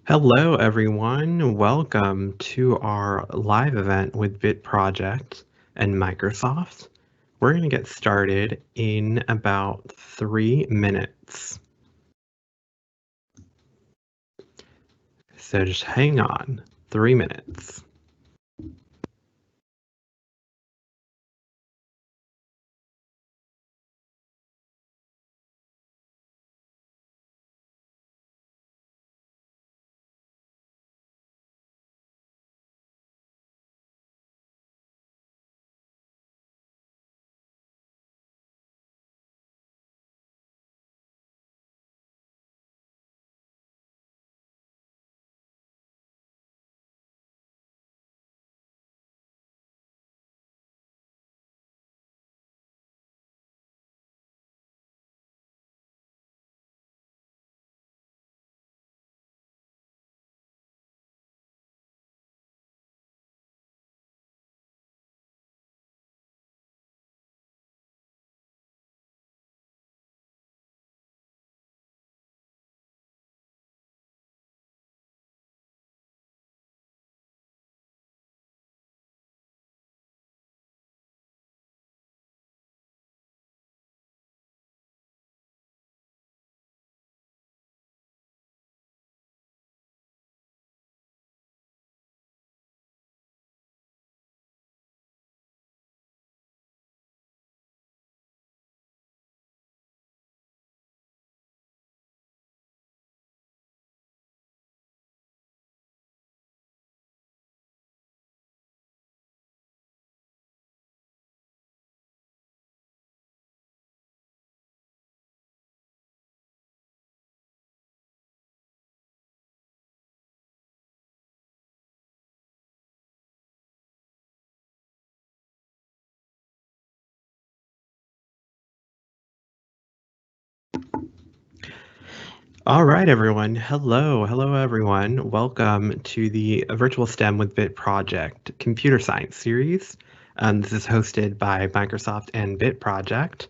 Hello, everyone. Welcome to our live event with Bit Project and Microsoft. We're going to get started in about 3 minutes. So just hang on, 3 minutes. All right, everyone. Hello, everyone. Welcome to the Virtual STEM with Bit Project Computer Science series. This is hosted by Microsoft and Bit Project.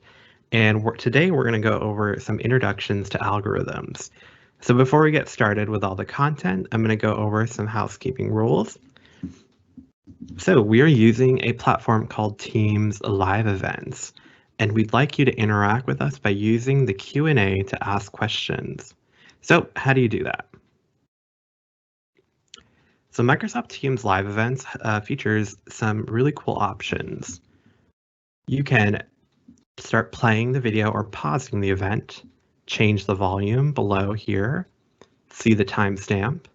And today we're going to go over some introductions to algorithms. So before we get started with all the content, I'm going to go over some housekeeping rules. So we are using a platform called Teams Live Events, and we'd like you to interact with us by using the Q&A to ask questions. So how do you do that? So Microsoft Teams Live Events features some really cool options. You can start playing the video or pausing the event, change the volume below here, see the timestamp.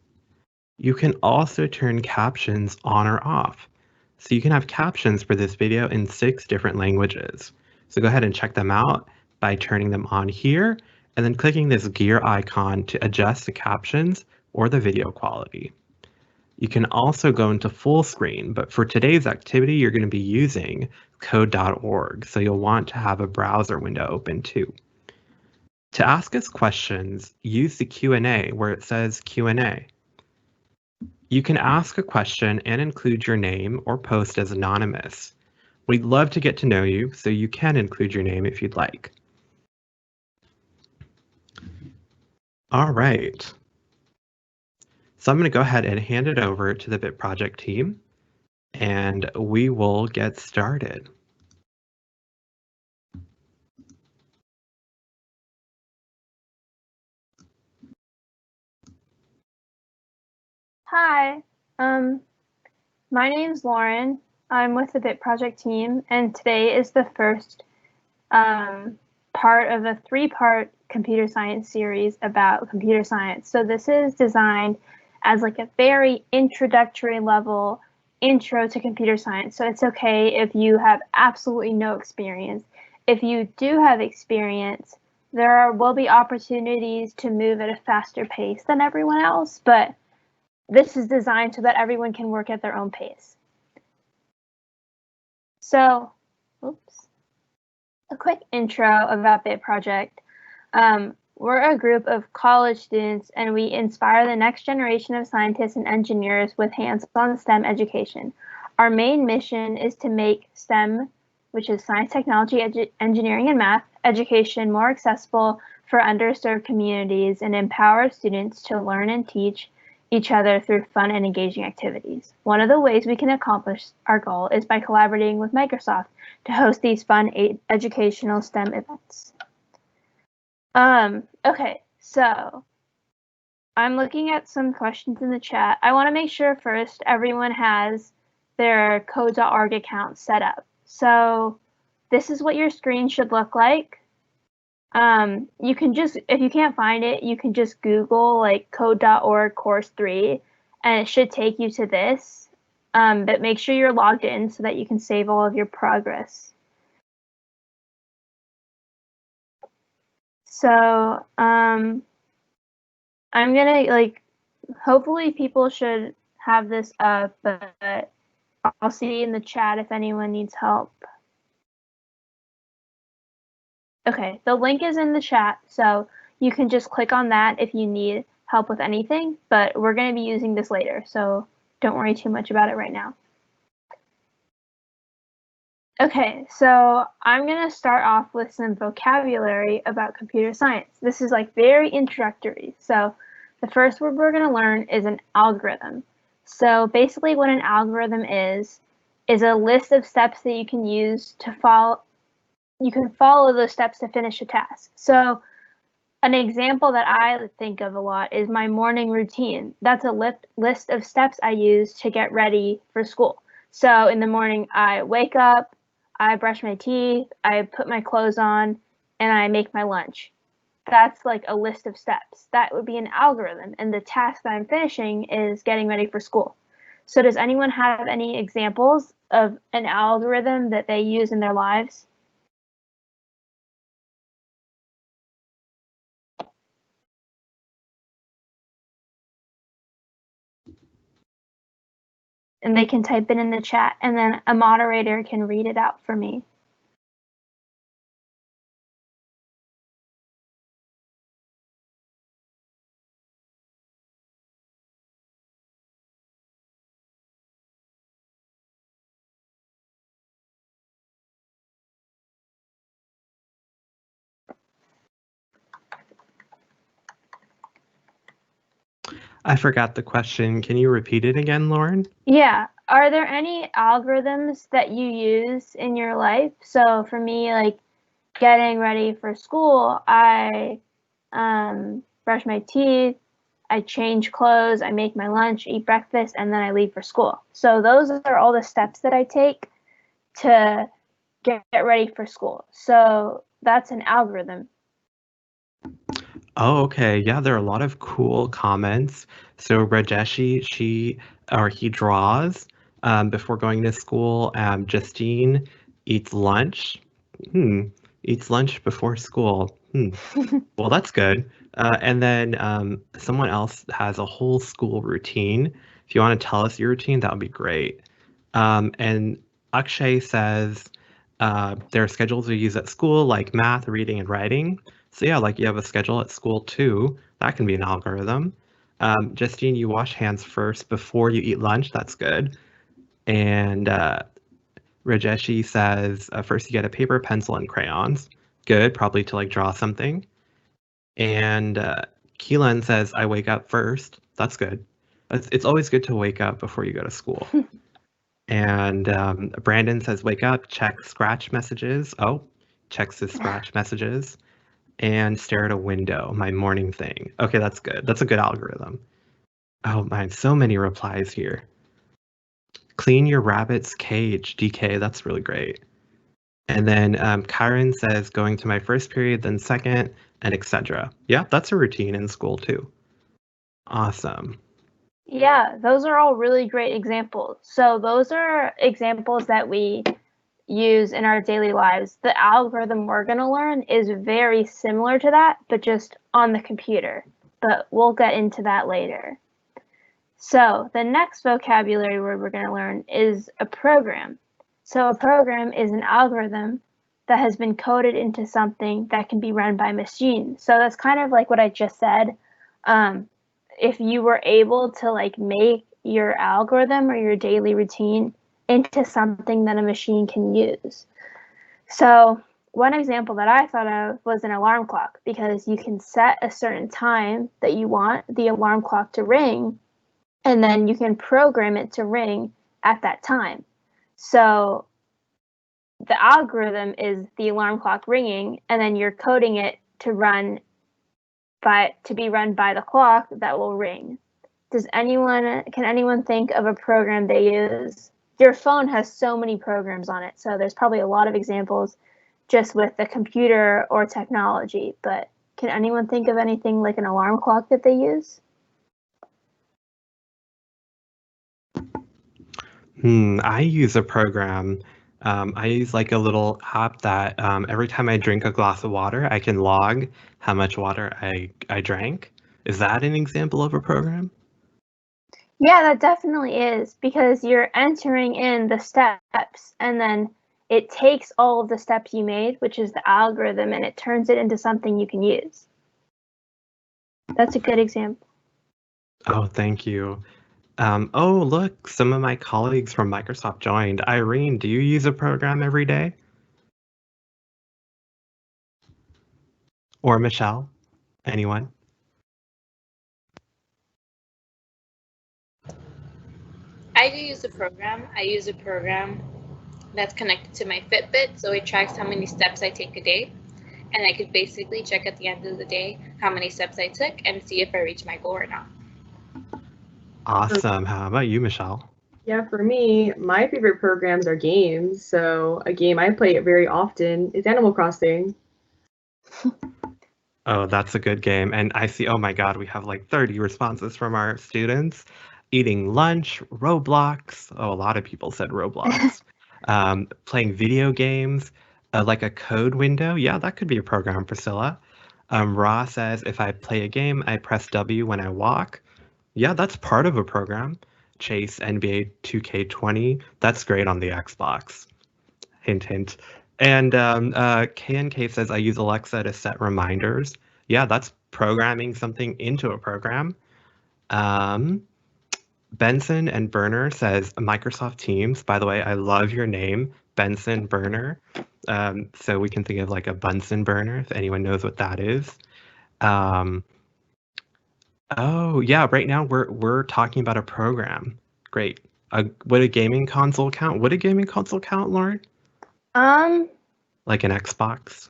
You can also turn captions on or off. So you can have captions for this video in 6 different languages. So go ahead and check them out by turning them on here and then clicking this gear icon to adjust the captions or the video quality. You can also go into full screen, but for today's activity, you're going to be using code.org. So you'll want to have a browser window open too. To ask us questions, use the Q&A where it says Q&A. You can ask a question and include your name or post as anonymous. We'd love to get to know you, so you can include your name if you'd like. All right. So I'm going to go ahead and hand it over to the Bit Project team, and we will get started. Hi, my name's Lauren. I'm with the Bit Project team, and today is the first part of a 3-part computer science series about computer science. So this is designed as like a very introductory level intro to computer science. So it's okay if you have absolutely no experience. If you do have experience, there will be opportunities to move at a faster pace than everyone else, but this is designed so that everyone can work at their own pace. So, a quick intro about Bit Project. We're a group of college students, and we inspire the next generation of scientists and engineers with hands-on STEM education. Our main mission is to make STEM, which is science, technology, engineering, and math, education more accessible for underserved communities and empower students to learn and teach each other through fun and engaging activities. One of the ways we can accomplish our goal is by collaborating with Microsoft to host these fun educational STEM events. Okay, so I'm looking at some questions in the chat. I want to make sure first everyone has their code.org account set up. So this is what your screen should look like. You can just, if you can't find it, you can just Google like code.org course 3 and it should take you to this. But make sure you're logged in so that you can save all of your progress. So I'm gonna hopefully people should have this up, but I'll see in the chat if anyone needs help. Okay, the link is in the chat, so you can just click on that if you need help with anything, but we're going to be using this later, so don't worry too much about it right now. Okay, so I'm going to start off with some vocabulary about computer science. This is very introductory. So the first word we're going to learn is an algorithm. So basically what an algorithm is a list of steps that you can use to follow. You can follow those steps to finish a task. So an example that I think of a lot is my morning routine. That's a list of steps I use to get ready for school. So in the morning, I wake up, I brush my teeth, I put my clothes on, and I make my lunch. That's like a list of steps. That would be an algorithm. And the task that I'm finishing is getting ready for school. So does anyone have any examples of an algorithm that they use in their lives? And they can type it in the chat, and then a moderator can read it out for me. I forgot the question. Can you repeat it again, Lauren? Yeah. Are there any algorithms that you use in your life? So for me, getting ready for school, I brush my teeth, I change clothes, I make my lunch, eat breakfast, and then I leave for school. So those are all the steps that I take to get ready for school. So that's an algorithm. Oh, okay. Yeah, there are a lot of cool comments. So Rajeshi, he draws before going to school. Justine eats lunch. Eats lunch before school. Well, that's good. And then someone else has a whole school routine. If you want to tell us your routine, that would be great. And Akshay says there are schedules we use at school, like math, reading, and writing. So yeah, you have a schedule at school too. That can be an algorithm. Justine, you wash hands first before you eat lunch. That's good. And Rajeshi says first you get a paper, pencil, and crayons. Good, probably to draw something. And Keelan says I wake up first. That's good. It's always good to wake up before you go to school. And Brandon says wake up, check scratch messages. Oh, checks his scratch messages. And stare at a window, my morning thing. Okay, that's good. That's a good algorithm. Oh man, so many replies here. Clean your rabbit's cage, DK, that's really great. And then Kyron says going to my first period, then second, and etc. Yeah, that's a routine in school too. Awesome. Yeah, those are all really great examples. So those are examples that we use in our daily lives, the algorithm we're going to learn is very similar to that, but just on the computer. But we'll get into that later. So the next vocabulary word we're going to learn is a program. So a program is an algorithm that has been coded into something that can be run by a machine. So that's kind of like what I just said. If you were able to like make your algorithm or your daily routine into something that a machine can use. So one example that I thought of was an alarm clock, because you can set a certain time that you want the alarm clock to ring, and then you can program it to ring at that time. So the algorithm is the alarm clock ringing, and then you're coding it to be run by the clock that will ring. Can anyone think of a program they use? Your phone has so many programs on it, so there's probably a lot of examples just with the computer or technology, but can anyone think of anything like an alarm clock that they use? I use a program. I use like a little app that every time I drink a glass of water, I can log how much water I drank. Is that an example of a program? Yeah, that definitely is, because you're entering in the steps, and then it takes all of the steps you made, which is the algorithm, and it turns it into something you can use. That's a good example. Oh, thank you. Oh, look, some of my colleagues from Microsoft joined. Irene, do you use a program every day? Or Michelle? Anyone? I do use a program. I use a program that's connected to my Fitbit, so it tracks how many steps I take a day. And I could basically check at the end of the day how many steps I took and see if I reached my goal or not. Awesome. How about you, Michelle? Yeah, for me, my favorite programs are games. So a game I play very often is Animal Crossing. Oh, that's a good game. And I see, oh my God, we have like 30 responses from our students. Eating lunch, Roblox. Oh, a lot of people said Roblox. Playing video games, like a code window. Yeah, that could be a program, Priscilla. Ra says, if I play a game, I press W when I walk. Yeah, that's part of a program. Chase NBA 2K20. That's great on the Xbox. Hint, hint. And KNK says, I use Alexa to set reminders. Yeah, that's programming something into a program. Benson and Burner says, Microsoft Teams. By the way, I love your name, Benson Burner. So we can think of like a Bunsen burner, if anyone knows what that is. Oh, yeah, right now we're talking about a program. Great. Would a gaming console count? Would a gaming console count, Lauren? Like an Xbox?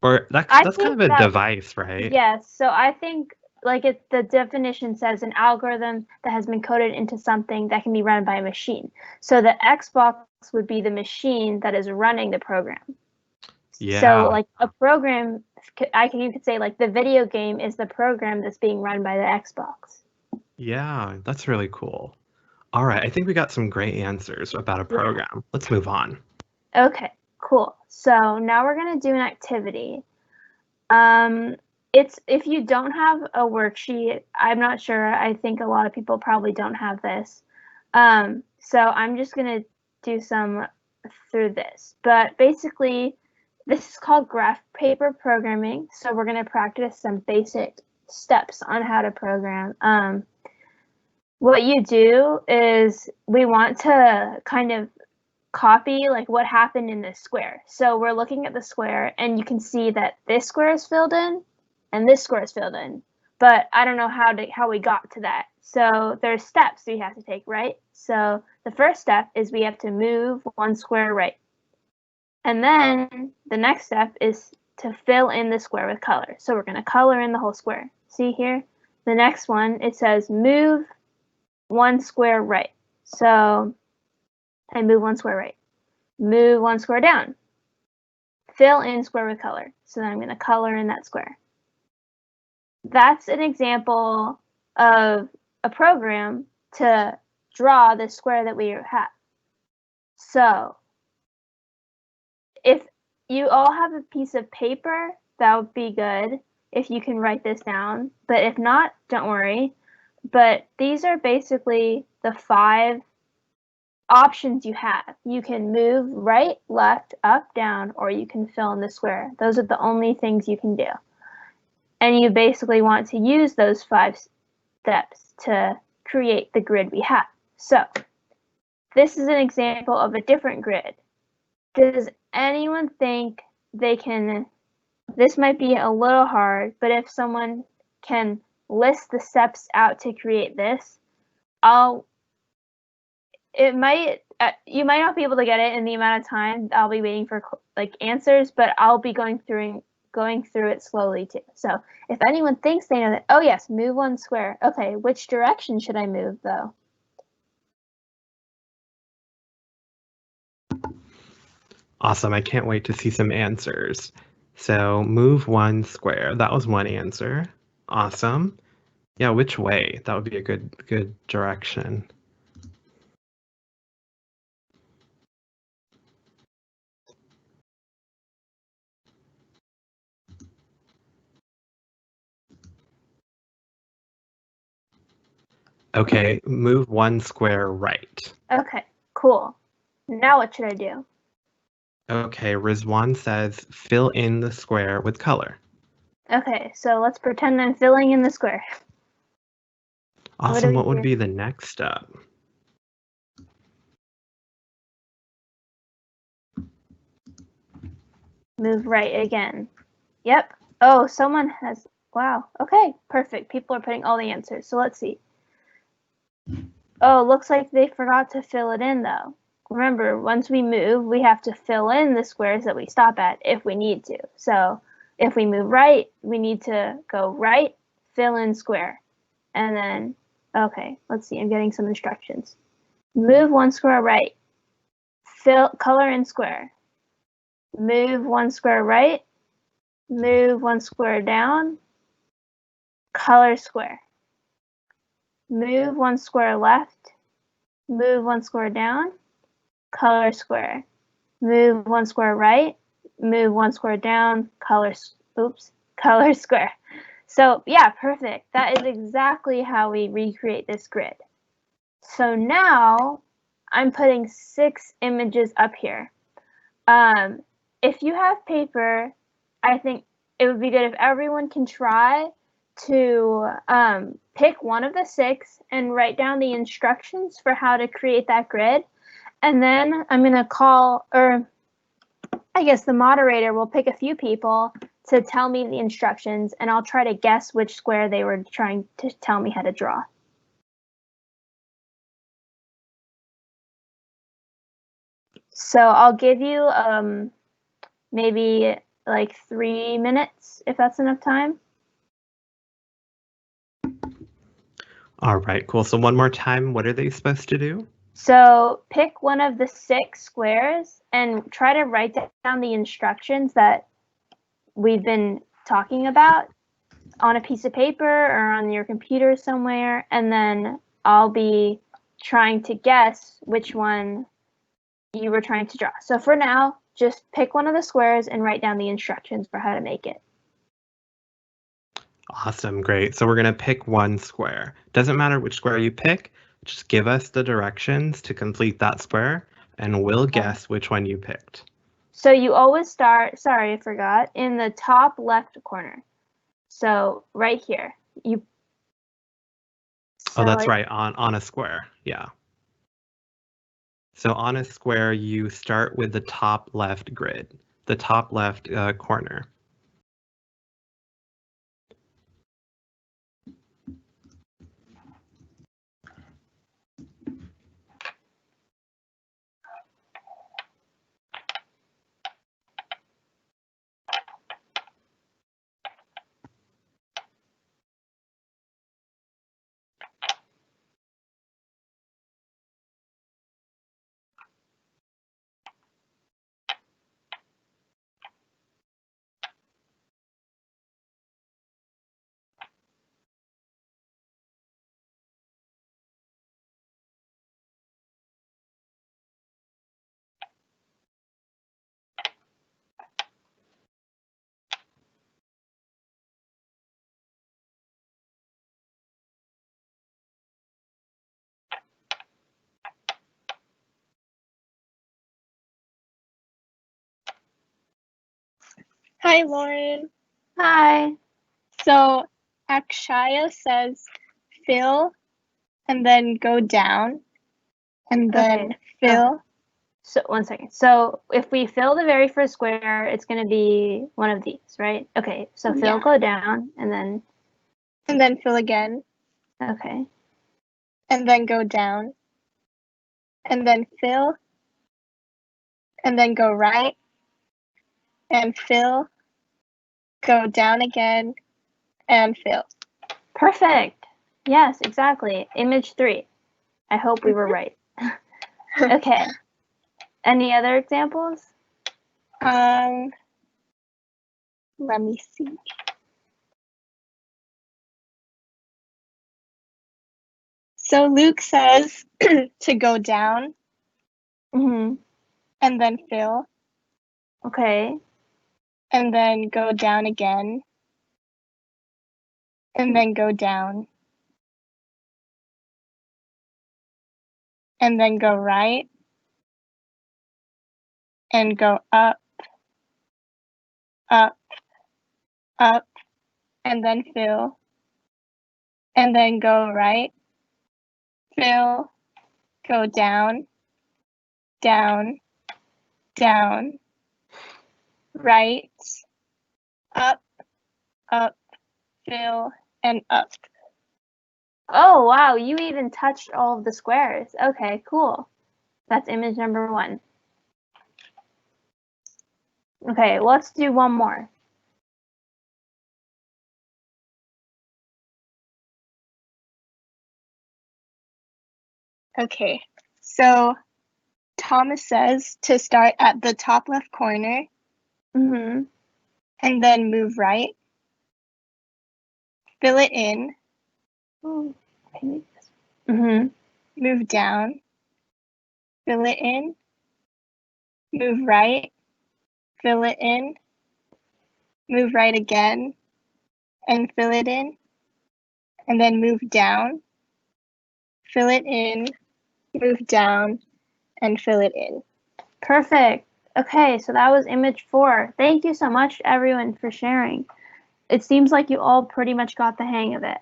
Or that's kind of a device, right? Yes. So I think like the definition says an algorithm that has been coded into something that can be run by a machine. So the Xbox would be the machine that is running the program. Yeah. So like a program, you could say like the video game is the program that's being run by the Xbox. Yeah, that's really cool. All right, I think we got some great answers about a program. Yeah. Let's move on. Okay, cool. So now we're going to do an activity. If you don't have a worksheet, I'm not sure. I think a lot of people probably don't have this. So I'm just going to do some through this. But basically, this is called graph paper programming. So we're going to practice some basic steps on how to program. What you do is we want to kind of copy like what happened in this square. So we're looking at the square, and you can see that this square is filled in and this square is filled in, but I don't know how we got to that. So there's steps we have to take, right? So the first step is we have to move one square right, and then the next step is to fill in the square with color. So we're going to color in the whole square. See here, the next one, it says move one square right. So I move one square right, move one square down, fill in square with color. So then I'm going to color in that square. That's an example of a program to draw the square that we have. So if you all have a piece of paper, that would be good if you can write this down. But if not, don't worry. But these are basically the 5 options you have. You can move right, left, up, down, or you can fill in the square. Those are the only things you can do. And you basically want to use those 5 steps to create the grid we have. So this is an example of a different grid. Does anyone think they can, this might be a little hard, but if someone can list the steps out to create this, you might not be able to get it in the amount of time I'll be waiting for like answers, but I'll be going through it slowly too. So if anyone thinks they know that, oh yes, move 1 square. Okay, which direction should I move though? Awesome. I can't wait to see some answers. So move 1 square. That was one answer. Awesome. Yeah, which way? That would be a good direction. Okay, move 1 square right. Okay, cool. Now what should I do? Okay, Rizwan says fill in the square with color. Okay, so let's pretend I'm filling in the square. Awesome. What would do? be the next step? Move right again. Yep. Oh, someone has, wow. Okay, perfect. People are putting all the answers. So let's see. Oh, looks like they forgot to fill it in though. Remember, once we move, we have to fill in the squares that we stop at if we need to. So if we move right, we need to go right, fill in square. And then, okay, let's see, I'm getting some instructions. Move 1 square right, color in square. Move 1 square right, move 1 square down, color square. Move 1 square left, move 1 square down, color square. Move 1 square right, move 1 square down, color square. So yeah, perfect. That is exactly how we recreate this grid. So now I'm putting 6 images up here. If you have paper, I think it would be good if everyone can try to pick one of the 6 and write down the instructions for how to create that grid. And then I'm going to call, or I guess the moderator will pick a few people to tell me the instructions, and I'll try to guess which square they were trying to tell me how to draw. So I'll give you maybe like 3 minutes, if that's enough time. All right, cool. So one more time, what are they supposed to do? So pick one of the 6 squares and try to write down the instructions that we've been talking about on a piece of paper or on your computer somewhere, and then I'll be trying to guess which one you were trying to draw. So for now, just pick one of the squares and write down the instructions for how to make it. Awesome, great. So we're going to pick 1 square. Doesn't matter which square you pick, just give us the directions to complete that square, and we'll guess which one you picked. So you always start, sorry, I forgot, in the top left corner. So right here. Oh, that's right, on a square, yeah. So on a square, you start with the top left grid, the top left corner. Hi, Lauren. Hi. So Akshaya says fill and then go down and then Okay. fill. So 1 second. So if we fill the very first square, it's going to be one of these, right? Okay. So fill, Yeah. go down, and then fill again okay. and then go down and then fill and then go right and fill, go down again and fill. Perfect. Yes, exactly. Image 3. I hope we were right. Okay. Any other examples? Let me see. So Luke says to go down Mm-hmm. and then fill Okay. and then go down again and then go down and then go right and go up, up, up, and then fill and then go right, fill, go down, down, down, right, up, up, fill, and up. Oh, wow. You even touched all of the squares. Okay, cool. That's image number 1. Okay, let's do one more. Okay, so Thomas says to start at the top left corner Mm-hmm. and then move right, fill it in, Mm-hmm. move down, fill it in, move right, fill it in, move right again, and fill it in, and then move down, fill it in, move down, and fill it in. Perfect. Okay, so that was image 4. Thank you so much, everyone, for sharing. It seems like you all pretty much got the hang of it.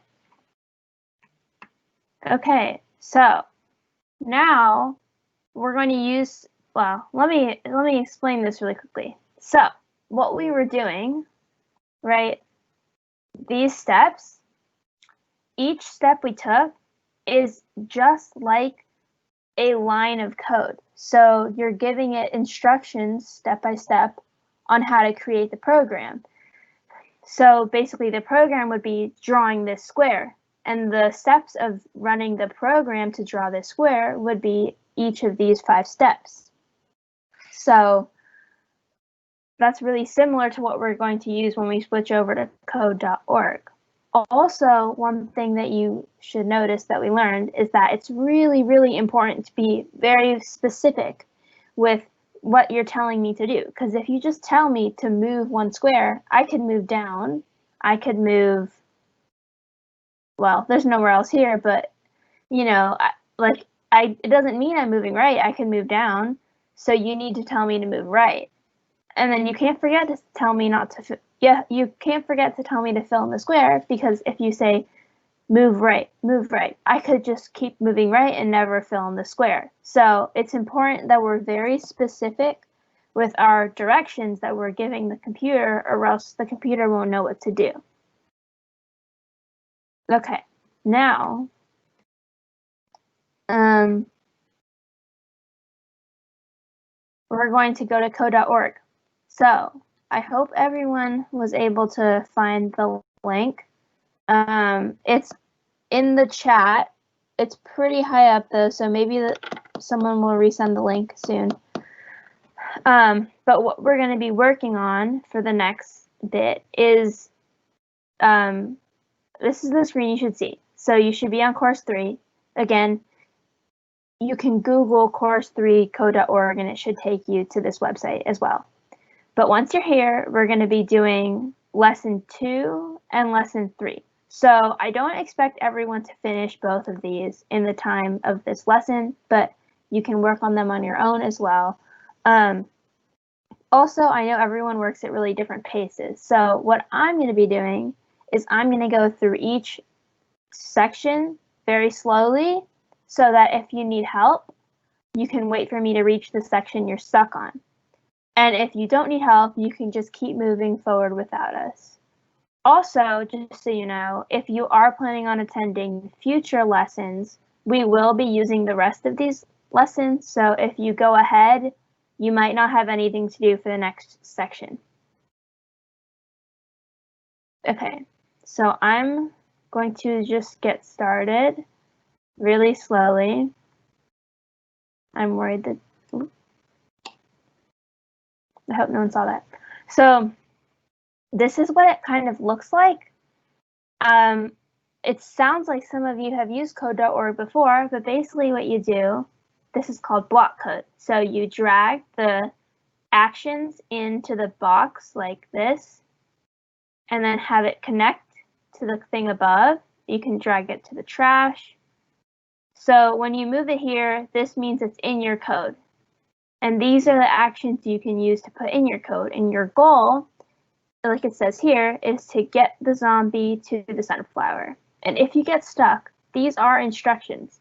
Okay, so now we're going to use, well, let me explain this really quickly. So what we were doing, right, these steps, each step we took is just like a line of code. So you're giving it instructions step by step on how to create the program. So basically the program would be drawing this square, and the steps of running the program to draw this square would be each of these 5 steps. So that's really similar to what we're going to use when we switch over to code.org. Also, one thing that you should notice that we learned is that it's really, really important to be very specific with what you're telling me to do. Because if you just tell me to move one square, I could move down, I could move, well, there's nowhere else here, but, you know, it doesn't mean I'm moving right, I can move down. So you need to tell me to move right. And then you can't forget to tell me you can't forget to tell me to fill in the square, because if you say move right, I could just keep moving right and never fill in the square. So it's important that we're very specific with our directions that we're giving the computer, or else the computer won't know what to do. Okay, now we're going to go to code.org. So I hope everyone was able to find the link. It's in the chat. It's pretty high up though, so maybe someone will resend the link soon. But what we're going to be working on for the next bit is, this is the screen you should see. So you should be on course 3. Again, you can Google course 3 code.org and it should take you to this website as well. But once you're here, we're going to be doing lesson 2 and lesson 3. So I don't expect everyone to finish both of these in the time of this lesson, but you can work on them on your own as well. Also, I know everyone works at really different paces. So what I'm going to be doing is I'm going to go through each section very slowly so that if you need help, you can wait for me to reach the section you're stuck on. And if you don't need help, you can just keep moving forward without us. Also, just so you know, if you are planning on attending future lessons, we will be using the rest of these lessons. So if you go ahead, you might not have anything to do for the next section. Okay, so I'm going to just get started really slowly. I'm worried that, I hope no one saw that. So this is what it kind of looks like. It sounds like some of you have used code.org before, but basically what you do, this is called block code. So you drag the actions into the box like this, and then have it connect to the thing above. You can drag it to the trash. So when you move it here, this means it's in your code. And these are the actions you can use to put in your code. And your goal, like it says here, is to get the zombie to the sunflower. And if you get stuck, these are instructions.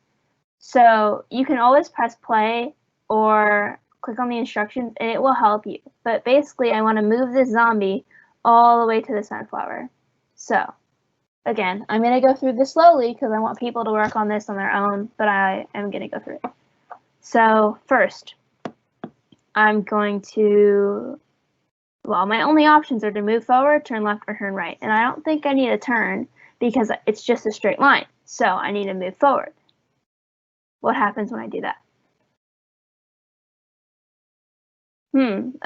So you can always press play or click on the instructions and it will help you. But basically, I want to move this zombie all the way to the sunflower. So again, I'm going to go through this slowly because I want people to work on this on their own, but I am going to go through it. So first, I'm going to, well, my only options are to move forward, turn left, or turn right. And I don't think I need a turn because it's just a straight line. So I need to move forward. What happens when I do that?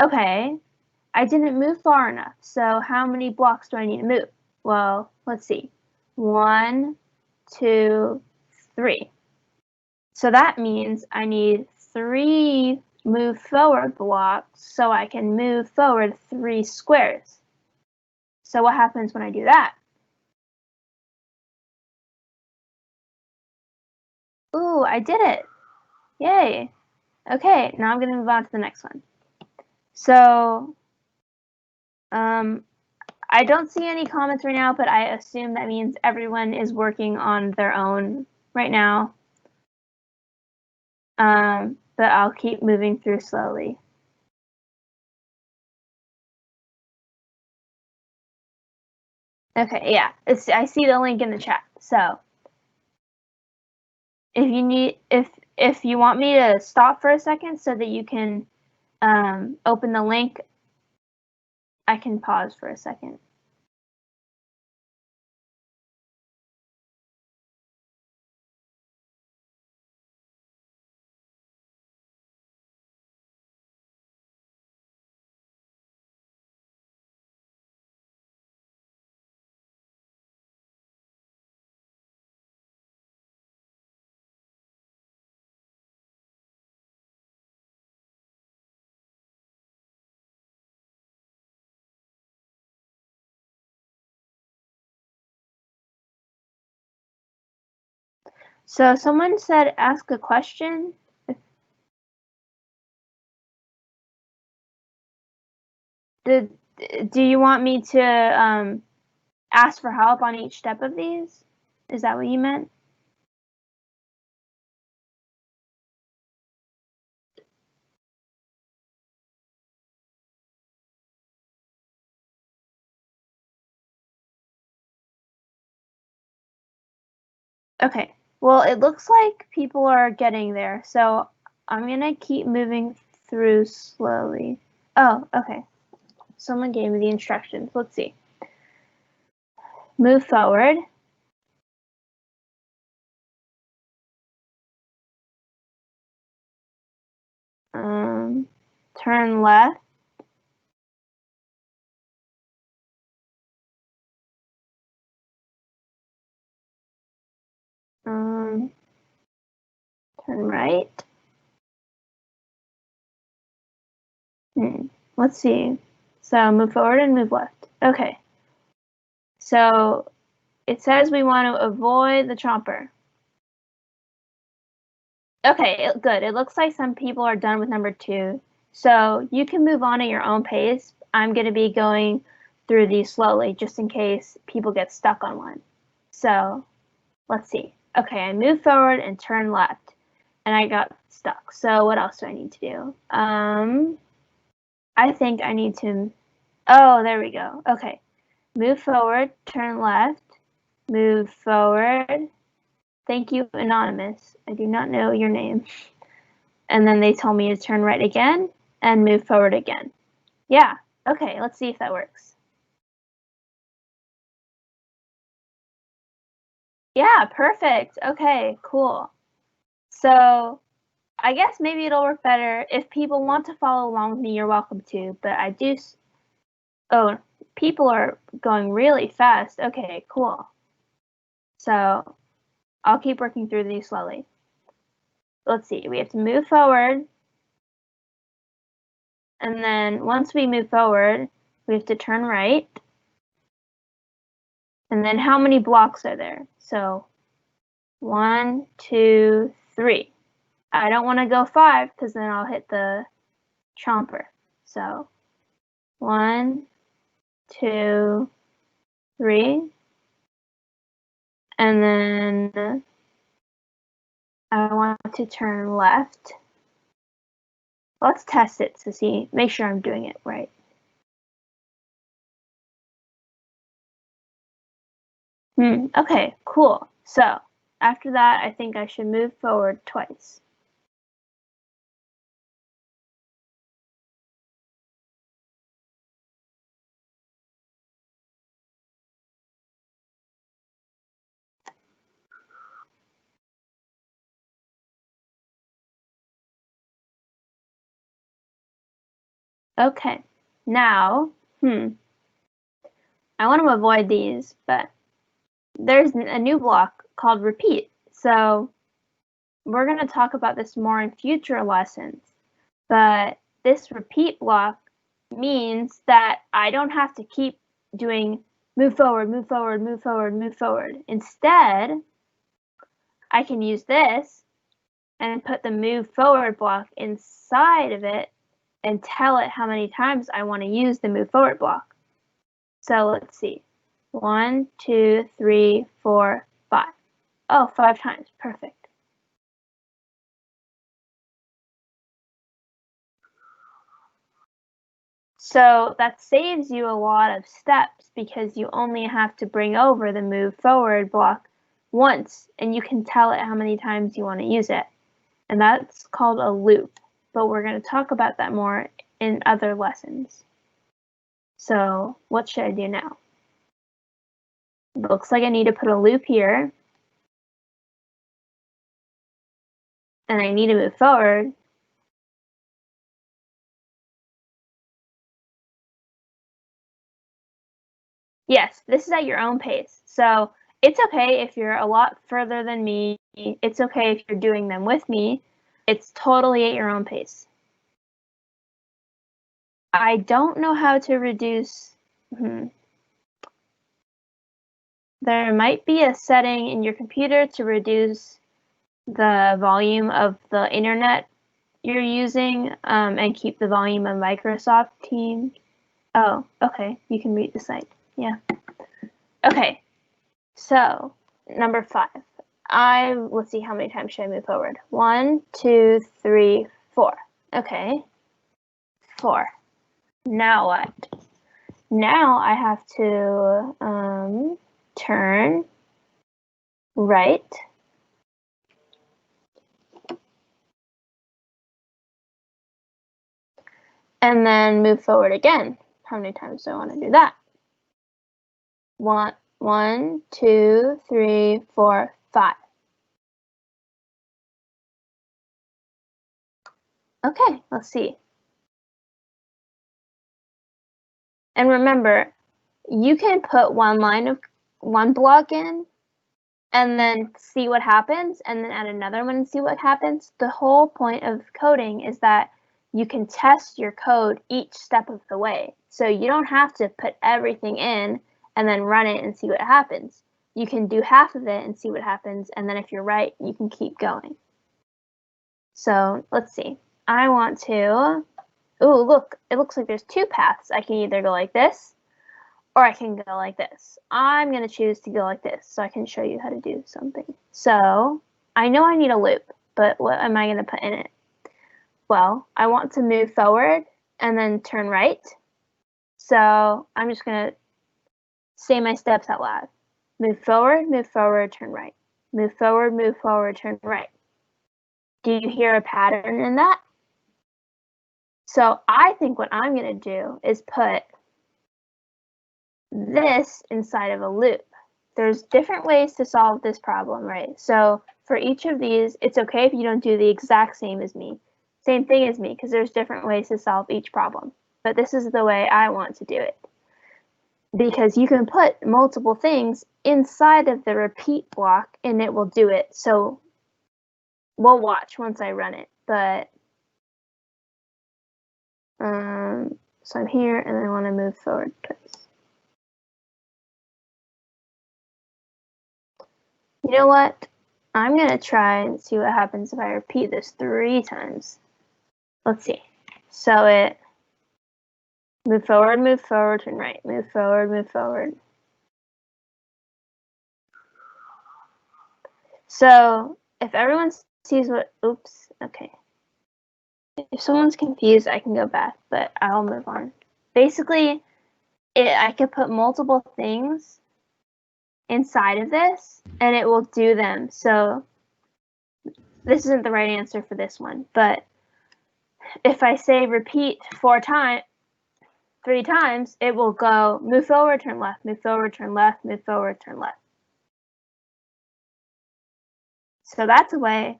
Okay. I didn't move far enough. So how many blocks do I need to move? Well, let's see. 1, 2, 3. So that means I need 3 move forward blocks so I can move forward 3 squares. So what happens when I do that? Ooh, I did it. Yay. Okay, now I'm going to move on to the next one. So, I don't see any comments right now, but I assume that means everyone is working on their own right now. But I'll keep moving through slowly. Okay, yeah, I see the link in the chat. So if you want me to stop for a second so that you can open the link, I can pause for a second. So someone said ask a question. Do you want me to ask for help on each step of these? Is that what you meant? Okay, well, it looks like people are getting there, so I'm gonna keep moving through slowly. Oh, okay. Someone gave me the instructions. Let's see. Move forward. Turn left. Turn right. Let's see. So move forward and move left. Okay. So it says we want to avoid the chomper. Okay, good. It looks like some people are done with number 2. So you can move on at your own pace. I'm going to be going through these slowly just in case people get stuck on one. So let's see. Okay, I move forward and turn left, and I got stuck. So what else do I need to do? I think I need to, oh, there we go. Okay, move forward, turn left, move forward. Thank you, Anonymous. I do not know your name. And then they told me to turn right again and move forward again. Yeah, okay, let's see if that works. Yeah, perfect. Okay, cool. So I guess maybe it'll work better. If people want to follow along with me, you're welcome to, but I do, oh, people are going really fast. Okay, cool. So I'll keep working through these slowly. Let's see, we have to move forward. And then once we move forward, we have to turn right. And then how many blocks are there? So 1, 2, 3. I don't want to go 5 because then I'll hit the chomper. So 1, 2, 3. And then I want to turn left. Let's test it to see, make sure I'm doing it right. Okay, cool. So after that, I think I should move forward twice. Okay, now, I want to avoid these, but there's a new block called repeat. So we're going to talk about this more in future lessons, but this repeat block means that I don't have to keep doing move forward, move forward, move forward, move forward. Instead, I can use this and put the move forward block inside of it and tell it how many times I want to use the move forward block. So let's see. 1, 2, 3, 4, 5. Oh, 5 times. Perfect. So that saves you a lot of steps because you only have to bring over the move forward block once and you can tell it how many times you want to use it. And that's called a loop, but we're going to talk about that more in other lessons. So what should I do now? Looks like I need to put a loop here. And I need to move forward. Yes, this is at your own pace. So it's okay if you're a lot further than me. It's okay if you're doing them with me. It's totally at your own pace. I don't know how to reduce. There might be a setting in your computer to reduce the volume of the internet you're using and keep the volume of Microsoft Teams. Oh, okay. You can read the site. Yeah. Okay. So, number 5. Let's see, how many times should I move forward? 1, 2, 3, 4. Okay. 4. Now what? Now I have to turn right. And then move forward again. How many times do I want to do that? 1, 2, 3, 4, 5. Okay, let's see. And remember, you can put one block in and then see what happens, and then add another one and see what happens. The whole point of coding is that you can test your code each step of the way. So you don't have to put everything in and then run it and see what happens. You can do half of it and see what happens, and then if you're right, you can keep going. So let's see. I want to oh, look, it looks like there's two paths. I can either go like this, or I can go like this. I'm going to choose to go like this, so I can show you how to do something. So I know I need a loop, but what am I going to put in it? Well, I want to move forward and then turn right. So I'm just going to say my steps out loud. Move forward, turn right. Move forward, turn right. Do you hear a pattern in that? So I think what I'm going to do is put this inside of a loop. There's different ways to solve this problem, right? So for each of these, it's okay if you don't do the exact same as me. Same thing as me, because there's different ways to solve each problem. But this is the way I want to do it. Because you can put multiple things inside of the repeat block and it will do it. So we'll watch once I run it. But so I'm here and I want to move forward twice. You know what? I'm going to try and see what happens if I repeat this 3 times. Let's see. So it move forward, turn right. Move forward. So if everyone sees what, oops, okay. If someone's confused, I can go back, but I'll move on. Basically, I could put multiple things inside of this and it will do them. So this isn't the right answer for this one, but if I say repeat 3 times, it will go move forward, turn left, move forward, turn left, move forward, turn left. So that's a way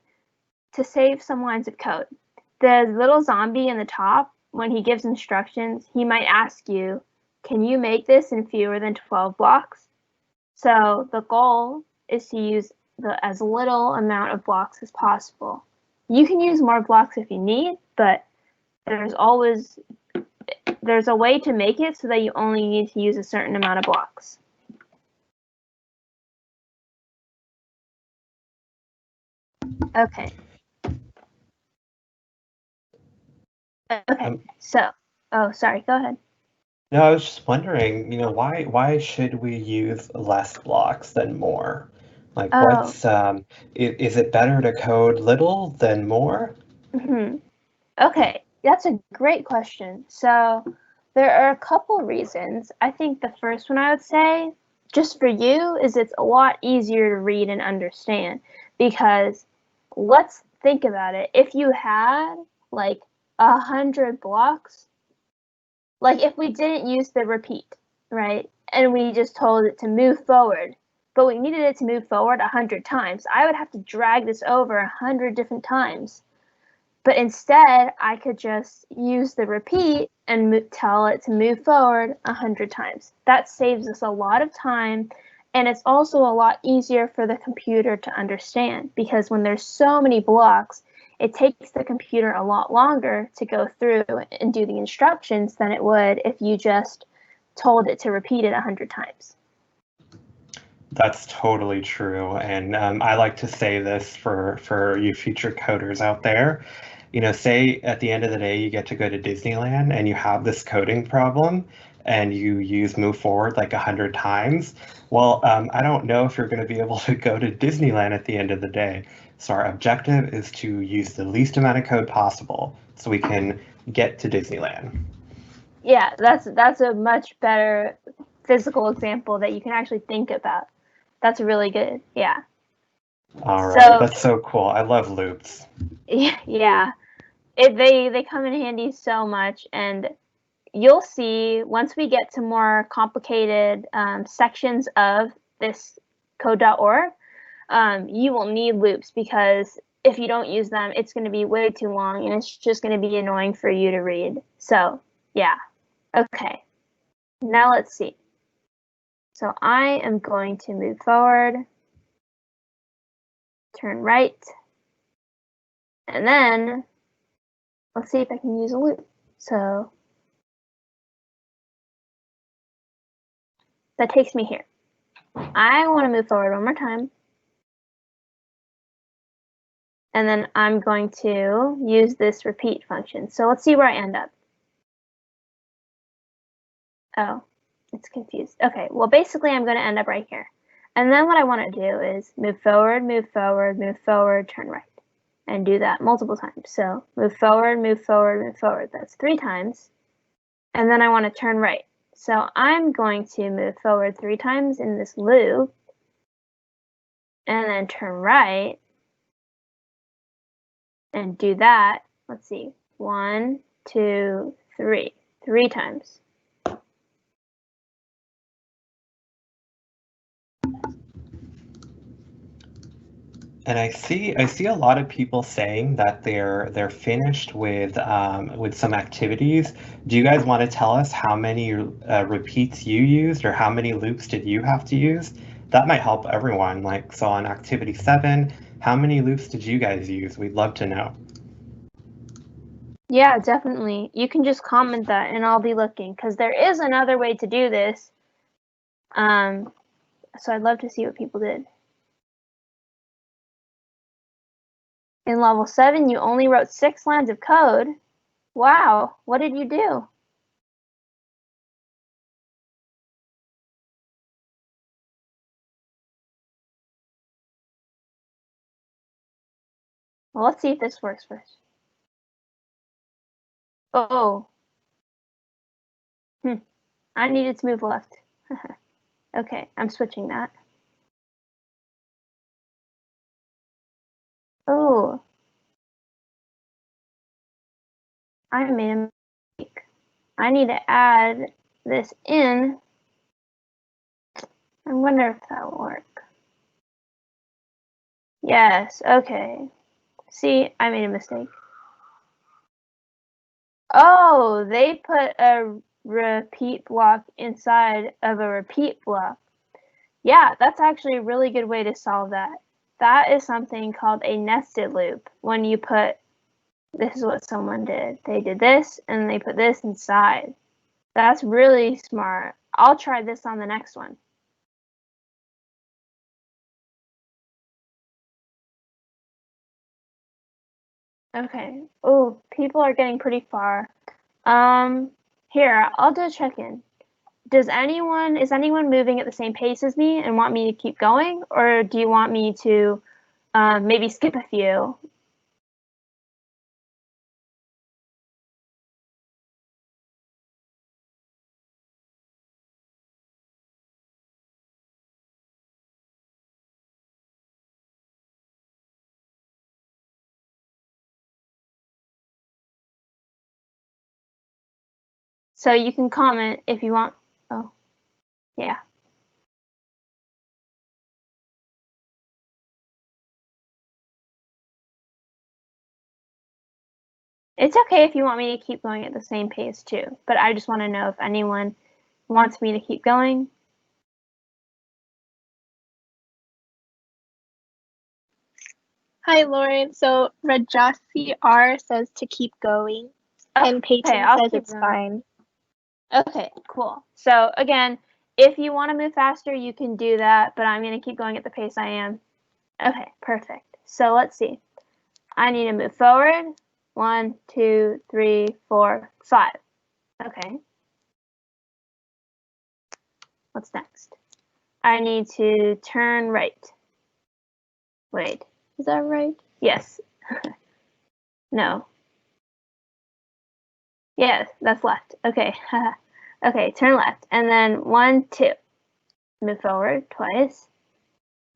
to save some lines of code. The little zombie in the top, when he gives instructions, he might ask you, can you make this in fewer than 12 blocks? So the goal is to use as little amount of blocks as possible. You can use more blocks if you need, but there's a way to make it so that you only need to use a certain amount of blocks. Okay. Okay, so, oh, sorry, go ahead. No, I was just wondering, why should we use less blocks than more? Like, is it better to code little than more? Okay, that's a great question. So there are a couple reasons. I think the first one I would say, just for you, is it's a lot easier to read and understand, because let's think about it. If you had like 100 blocks, like if we didn't use the repeat, right, and we just told it to move forward, but we needed it to move forward 100 times, I would have to drag this over 100 different times. But instead, I could just use the repeat and tell it to move forward 100 times. That saves us a lot of time, and it's also a lot easier for the computer to understand, because when there's so many blocks, it takes the computer a lot longer to go through and do the instructions than it would if you just told it to repeat it 100 times. That's totally true, and I like to say this for you future coders out there. Say at the end of the day you get to go to Disneyland and you have this coding problem and you use move forward like 100 times. Well, I don't know if you're going to be able to go to Disneyland at the end of the day. So our objective is to use the least amount of code possible so we can get to Disneyland. Yeah, that's a much better physical example that you can actually think about. That's really good. Yeah. All right, that's so cool. I love loops. Yeah. They come in handy so much, and you'll see once we get to more complicated sections of this code.org, you will need loops, because if you don't use them, it's going to be way too long and it's just going to be annoying for you to read. So yeah. Okay, now let's see. So I am going to move forward, turn right, and then let's see if I can use a loop. So that takes me here. I want to move forward one more time. And then I'm going to use this repeat function. So let's see where I end up. Oh, it's confused. Okay, well, basically I'm going to end up right here. And then what I want to do is move forward, move forward, move forward, turn right. And do that multiple times. So move forward, move forward, move forward. That's 3 times. And then I want to turn right. So I'm going to move forward 3 times in this loop. And then turn right. And do that. Let's see. 1, 2, 3. 3 times. And I see a lot of people saying that they're finished with some activities. Do you guys want to tell us how many repeats you used, or how many loops did you have to use? That might help everyone. Like, so on activity 7, how many loops did you guys use? We'd love to know. Yeah, definitely. You can just comment that and I'll be looking, because there is another way to do this. So I'd love to see what people did. In level 7, you only wrote 6 lines of code. Wow, what did you do? Well, let's see if this works first. Oh. I needed to move left. Okay, I'm switching that. Oh. I made a mistake. I need to add this in. I wonder if that will work. Yes, okay. See, I made a mistake. Oh, they put a repeat block inside of a repeat block. Yeah, that's actually a really good way to solve that. That is something called a nested loop. When you put, this is what someone did. They did this and they put this inside. That's really smart. I'll try this on the next one. Okay. Oh, people are getting pretty far. Here, I'll do a check-in. Is anyone moving at the same pace as me and want me to keep going, or do you want me to maybe skip a few? So you can comment if you want. Oh, yeah. It's okay if you want me to keep going at the same pace too, but I just want to know if anyone wants me to keep going. Hi, Lauren. So Rajasi R says to keep going, and Peyton I'll says keep it's going. fine. Okay, cool. So again, if you want to move faster, you can do that, but I'm going to keep going at the pace I am. Okay, perfect. So let's see. I need to move forward. 1, 2, 3, 4, 5. Okay. What's next? I need to turn right. Wait, is that right? Yes. No. Yes, that's left. Okay. Okay, turn left. And then 1, 2. Move forward twice.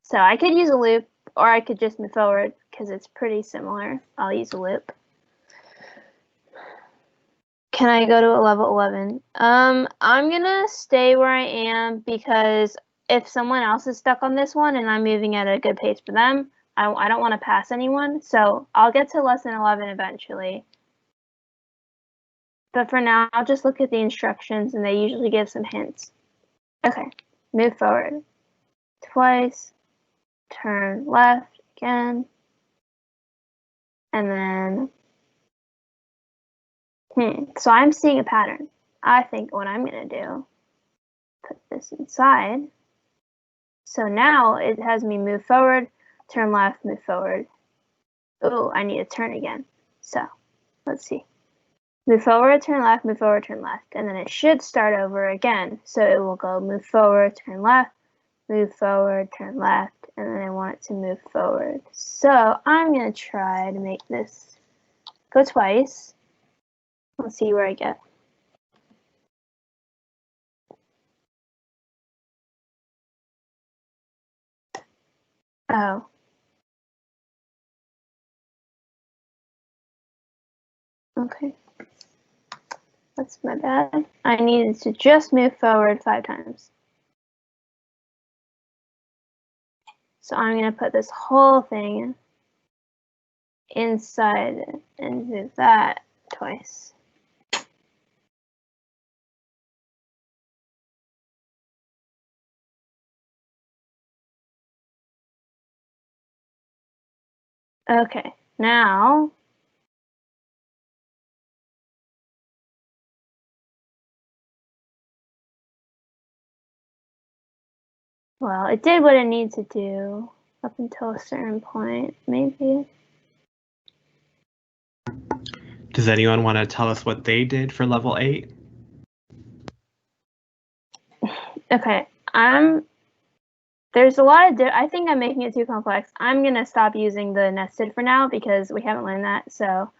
So I could use a loop, or I could just move forward because it's pretty similar. I'll use a loop. Can I go to a level 11? I'm gonna stay where I am because if someone else is stuck on this one and I'm moving at a good pace for them, I don't want to pass anyone. So I'll get to lesson 11 eventually. But for now, I'll just look at the instructions and they usually give some hints. Okay, move forward twice, turn left again, and then so I'm seeing a pattern. I think what I'm gonna do, put this inside. So now it has me move forward, turn left, move forward. Oh, I need to turn again. So let's see. move forward, turn left, move forward, turn left, and then it should start over again. So it will go move forward, turn left, move forward, turn left, and then I want it to move forward. So I'm going to try to make this go twice. Let's see where I get. Oh. Okay. That's my bad. I needed to just move forward 5 times. So I'm going to put this whole thing inside it and do that twice. Okay, now well, it did what it needed to do up until a certain point, maybe. Does anyone want to tell us what they did for level 8? Okay, there's a lot of, I think I'm making it too complex. I'm gonna stop using the nested for now because we haven't learned that. So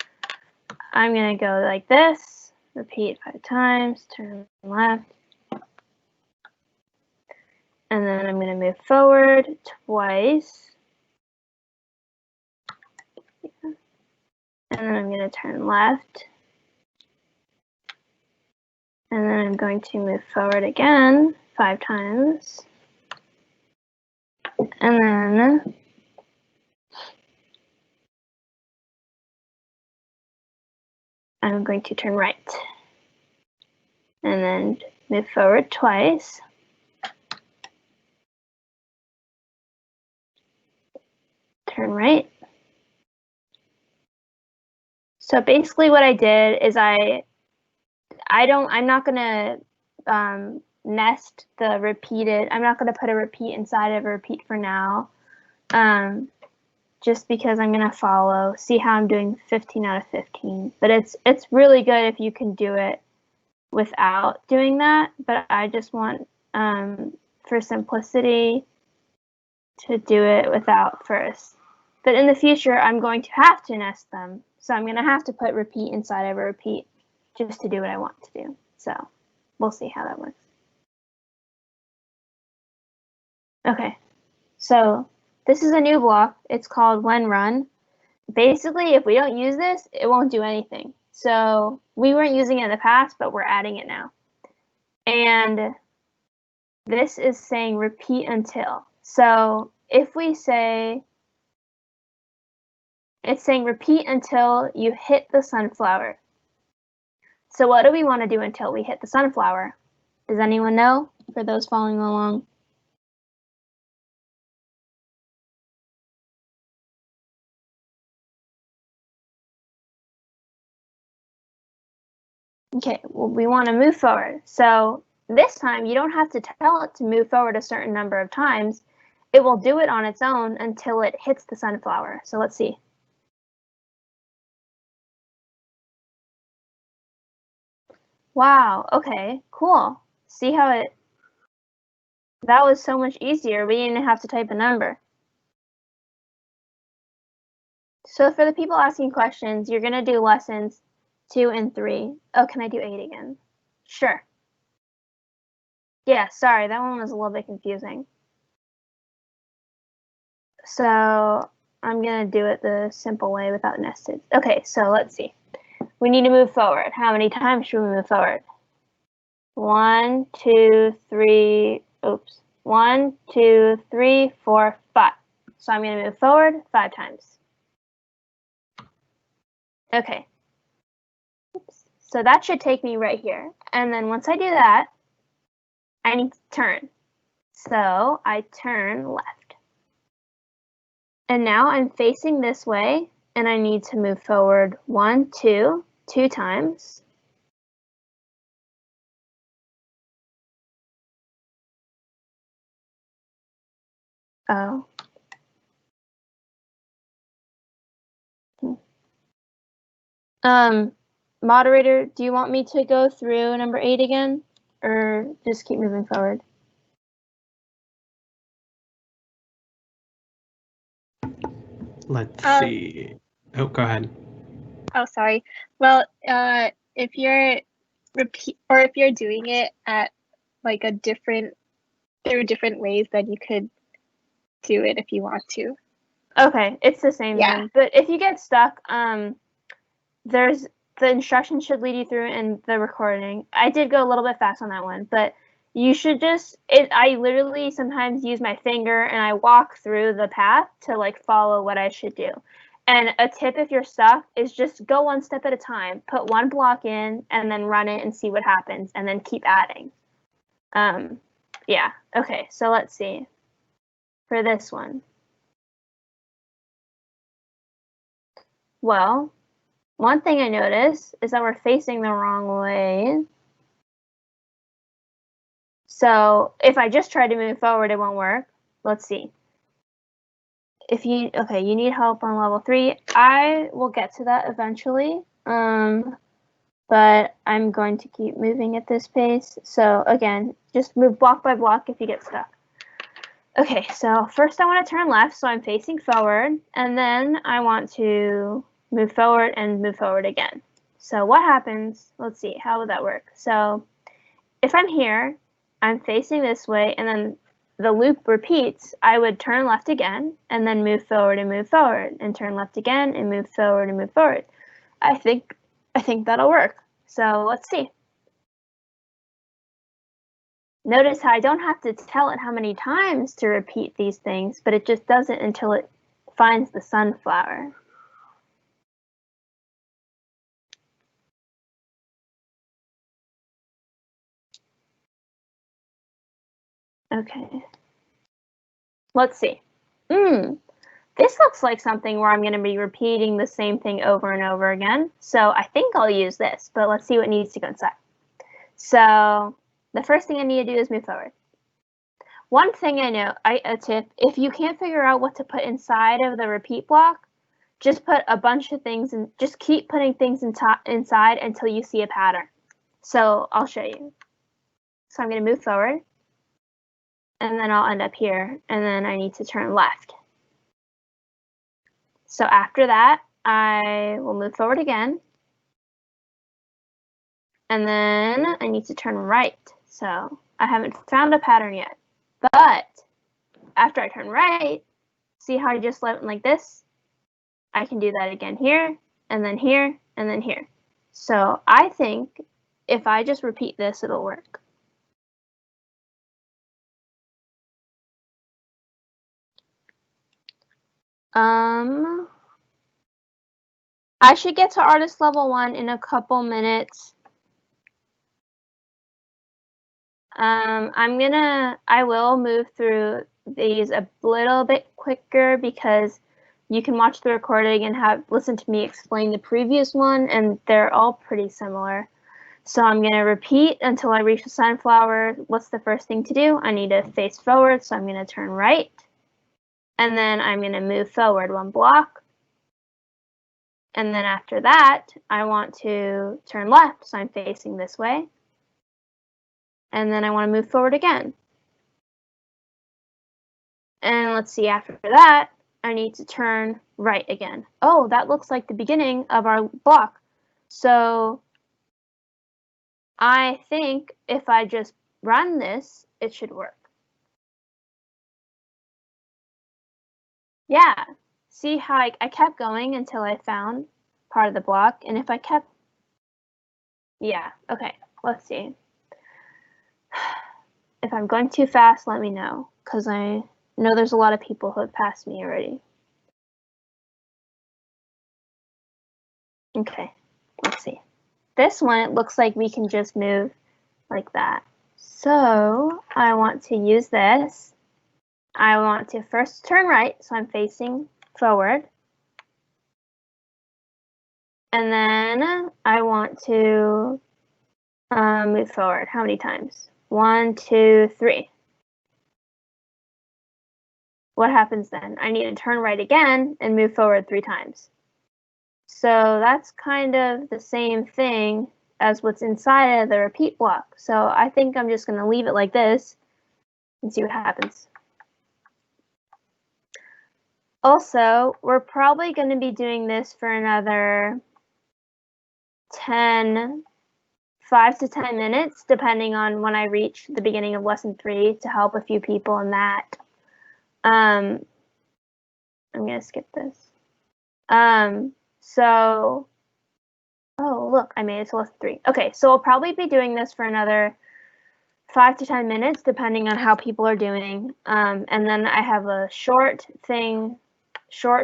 I'm gonna go like this, repeat 5 times, turn left, and then I'm gonna move forward twice, and then I'm gonna turn left, and then I'm going to move forward again 5 times, and then I'm going to turn right, and then move forward twice, turn right. So basically what I did is I'm not gonna nest the repeated, I'm not gonna put a repeat inside of a repeat for now. Just because I'm gonna see how I'm doing 15 out of 15. But it's really good if you can do it without doing that. But I just want, for simplicity, to do it without first. But in the future, I'm going to have to nest them. So I'm gonna have to put repeat inside of a repeat just to do what I want to do. So we'll see how that works. Okay, so this is a new block. It's called when run. Basically, if we don't use this, it won't do anything. So we weren't using it in the past, but we're adding it now. And this is saying repeat until. So if we say, it's saying repeat until you hit the sunflower. So what do we want to do until we hit the sunflower? Does anyone know, for those following along? Okay, well, we want to move forward. So this time you don't have to tell it to move forward a certain number of times. It will do it on its own until it hits the sunflower. So let's see. Wow, okay, cool. See how that was so much easier. We didn't have to type a number. So for the people asking questions, you're gonna do lessons 2 and 3. Oh, can I do 8 again? Sure. Yeah, sorry, that one was a little bit confusing. So I'm gonna do it the simple way without nested. Okay, so let's see. We need to move forward. How many times should we move forward? 1, 2, 3, oops. 1, 2, 3, 4, 5. So I'm gonna move forward 5 times. Okay. Oops. So that should take me right here. And then once I do that, I need to turn. So I turn left. And now I'm facing this way, and I need to move forward 1, 2 times. Oh. Moderator, do you want me to go through number 8 again, or just keep moving forward? Let's see. Oh, go ahead. Oh, sorry. Well, if you're if you're doing it at like there are different ways that you could do it if you want to. Okay, it's the same Yeah. then. But if you get stuck, there's the instructions should lead you through in the recording. I did go a little bit fast on that one, but you should just I literally sometimes use my finger and I walk through the path to like follow what I should do. And a tip if you're stuck is just go one step at a time. Put one block in and then run it and see what happens and then keep adding. Yeah. Okay, so let's see. For this one. Well, one thing I noticed is that we're facing the wrong way. So if I just try to move forward, it won't work. Let's see. You need help on level 3. I will get to that eventually. But I'm going to keep moving at this pace. So again, just move block by block if you get stuck. Okay, so first I want to turn left, so I'm facing forward, and then I want to move forward and move forward again. So what happens? Let's see, how would that work? So if I'm here, I'm facing this way, and then the loop repeats, I would turn left again, and then move forward, and turn left again, and move forward, and move forward. I think that'll work. So let's see. Notice how I don't have to tell it how many times to repeat these things, but it just does it until it finds the sunflower. Okay. Let's see. This looks like something where I'm going to be repeating the same thing over and over again. So I think I'll use this, but let's see what needs to go inside. So the first thing I need to do is move forward. One thing I know, a tip, if you can't figure out what to put inside of the repeat block, just put a bunch of things and just keep putting things inside until you see a pattern. So I'll show you. So I'm going to move forward, and then I'll end up here, and then I need to turn left. So after that, I will move forward again, and then I need to turn right. So I haven't found a pattern yet, but after I turn right, see how I just went like this? I can do that again here, and then here, and then here. So I think if I just repeat this, it'll work. I should get to artist level 1 in a couple minutes. I will move through these a little bit quicker because you can watch the recording and listen to me explain the previous one, and they're all pretty similar. So I'm going to repeat until I reach the sunflower. What's the first thing to do? I need to face forward, so I'm going to turn right. And then I'm going to move forward one block. And then after that, I want to turn left, so I'm facing this way. And then I want to move forward again. And let's see, after that, I need to turn right again. Oh, that looks like the beginning of our block. So I think if I just run this, it should work. Yeah, see how I kept going until I found part of the block, and if I kept, yeah, okay, let's see. If I'm going too fast, let me know, because I know there's a lot of people who have passed me already. Okay, let's see. This one, it looks like we can just move like that. So I want to use this. I want to first turn right, so I'm facing forward. And then I want to move forward. How many times? 1, 2, 3. What happens then? I need to turn right again and move forward 3 times. So that's kind of the same thing as what's inside of the repeat block. So I think I'm just going to leave it like this and see what happens. Also, we're probably going to be doing this for another 5 to 10 minutes, depending on when I reach the beginning of lesson 3 to help a few people in that. I'm going to skip this. Oh, look, I made it to lesson 3. Okay, so we'll probably be doing this for another 5 to 10 minutes, depending on how people are doing. And then I have a short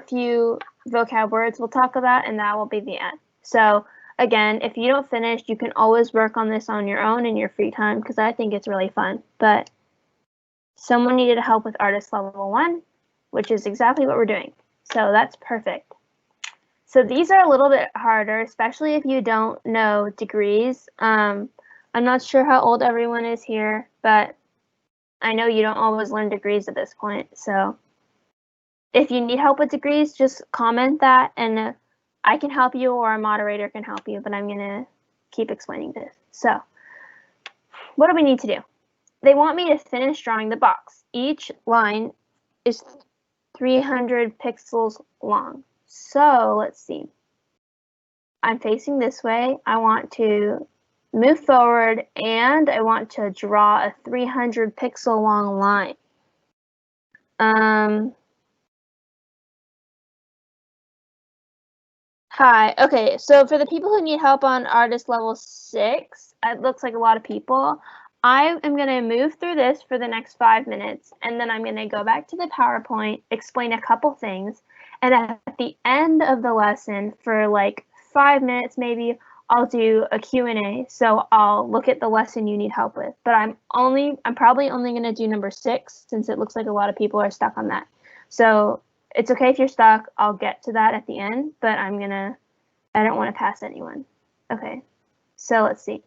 few vocab words we'll talk about, and that will be the end. So again, if you don't finish, you can always work on this on your own in your free time, because I think it's really fun. But someone needed help with artist level 1, which is exactly what we're doing. So that's perfect. So these are a little bit harder, especially if you don't know degrees. I'm not sure how old everyone is here, but I know you don't always learn degrees at this point. So if you need help with degrees, just comment that and I can help you or a moderator can help you, but I'm going to keep explaining this. So what do we need to do? They want me to finish drawing the box. Each line is 300 pixels long. So let's see. I'm facing this way. I want to move forward and I want to draw a 300 pixel long line. Hi. Okay, so for the people who need help on artist level 6, it looks like a lot of people. I am going to move through this for the next 5 minutes, and then I'm going to go back to the PowerPoint, explain a couple things, and at the end of the lesson, for like 5 minutes maybe, I'll do a Q&A. So I'll look at the lesson you need help with. But I'm probably only going to do number 6, since it looks like a lot of people are stuck on that. So it's okay if you're stuck. I'll get to that at the end, but I don't want to pass anyone. Okay, so let's see.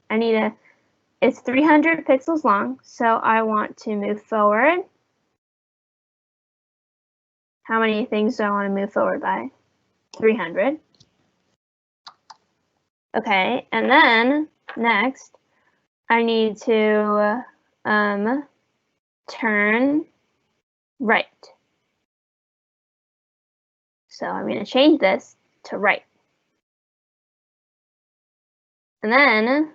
It's 300 pixels long, so I want to move forward. How many things do I want to move forward by? 300. Okay, and then next, I need to turn right. So I'm going to change this to right. And then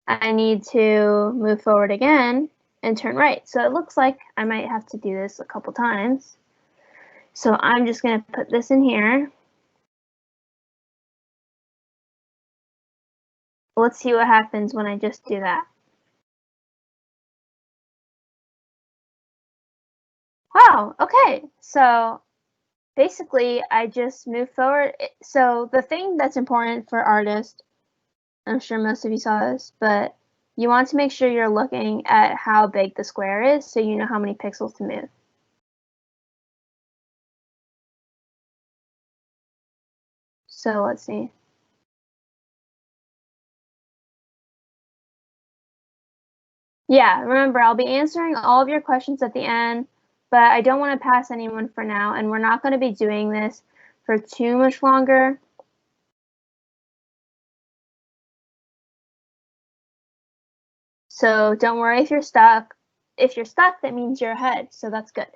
I need to move forward again and turn right. So it looks like I might have to do this a couple times. So I'm just going to put this in here. Let's see what happens when I just do that. Wow, okay. So basically I just move forward. So the thing that's important for artists, I'm sure most of you saw this, but you want to make sure you're looking at how big the square is so you know how many pixels to move. So let's see. Yeah, remember, I'll be answering all of your questions at the end, but I don't want to pass anyone for now, and we're not going to be doing this for too much longer. So don't worry if you're stuck. If you're stuck, that means you're ahead, so that's good.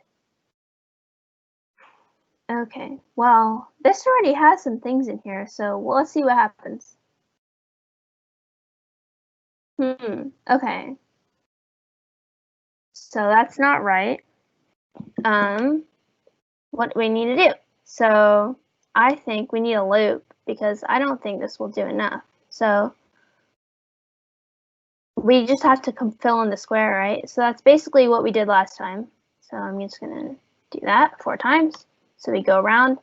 Okay, well, this already has some things in here, so let's see what happens. Okay. So that's not right. What do we need to do? So I think we need a loop because I don't think this will do enough. So we just have to fill in the square, right? So that's basically what we did last time. So I'm just gonna do that 4 times. So we go around,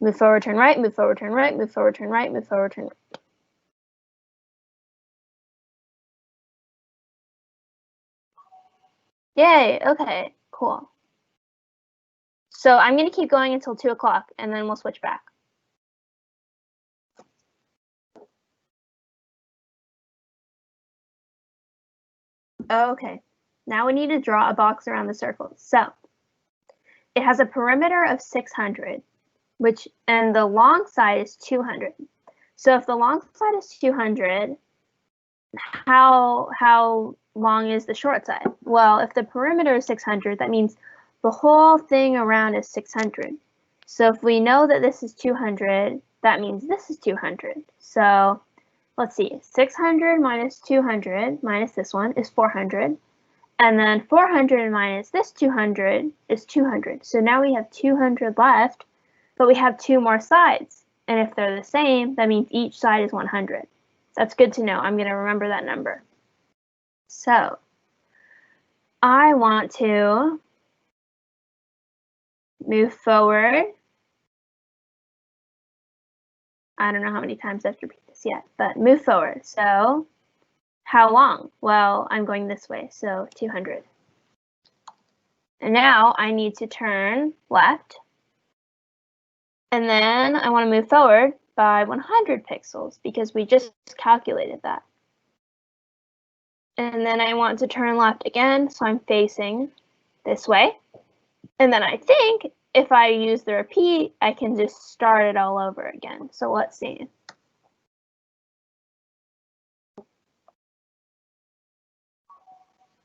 move forward, turn right, move forward, turn right, move forward, turn right, move forward, turn right. Yay, okay, cool. So I'm gonna keep going until 2 o'clock and then we'll switch back. Okay, now we need to draw a box around the circle. So it has a perimeter of 600. and the long side is 200. So if the long side is 200, how long is the short side? Well, if the perimeter is 600, that means the whole thing around is 600. So if we know that this is 200, that means this is 200. So let's see, 600 minus 200 minus this one is 400. And then 400 minus this 200 is 200. So now we have 200 left, but we have 2 more sides. And if they're the same, that means each side is 100. That's good to know. I'm going to remember that number. So I want to move forward. I don't know how many times I have to repeat this yet, but move forward. So how long? Well, I'm going this way, so 200. And now I need to turn left. And then I want to move forward by 100 pixels because we just calculated that. And then I want to turn left again, so I'm facing this way. And then I think if I use the repeat, I can just start it all over again. So let's see.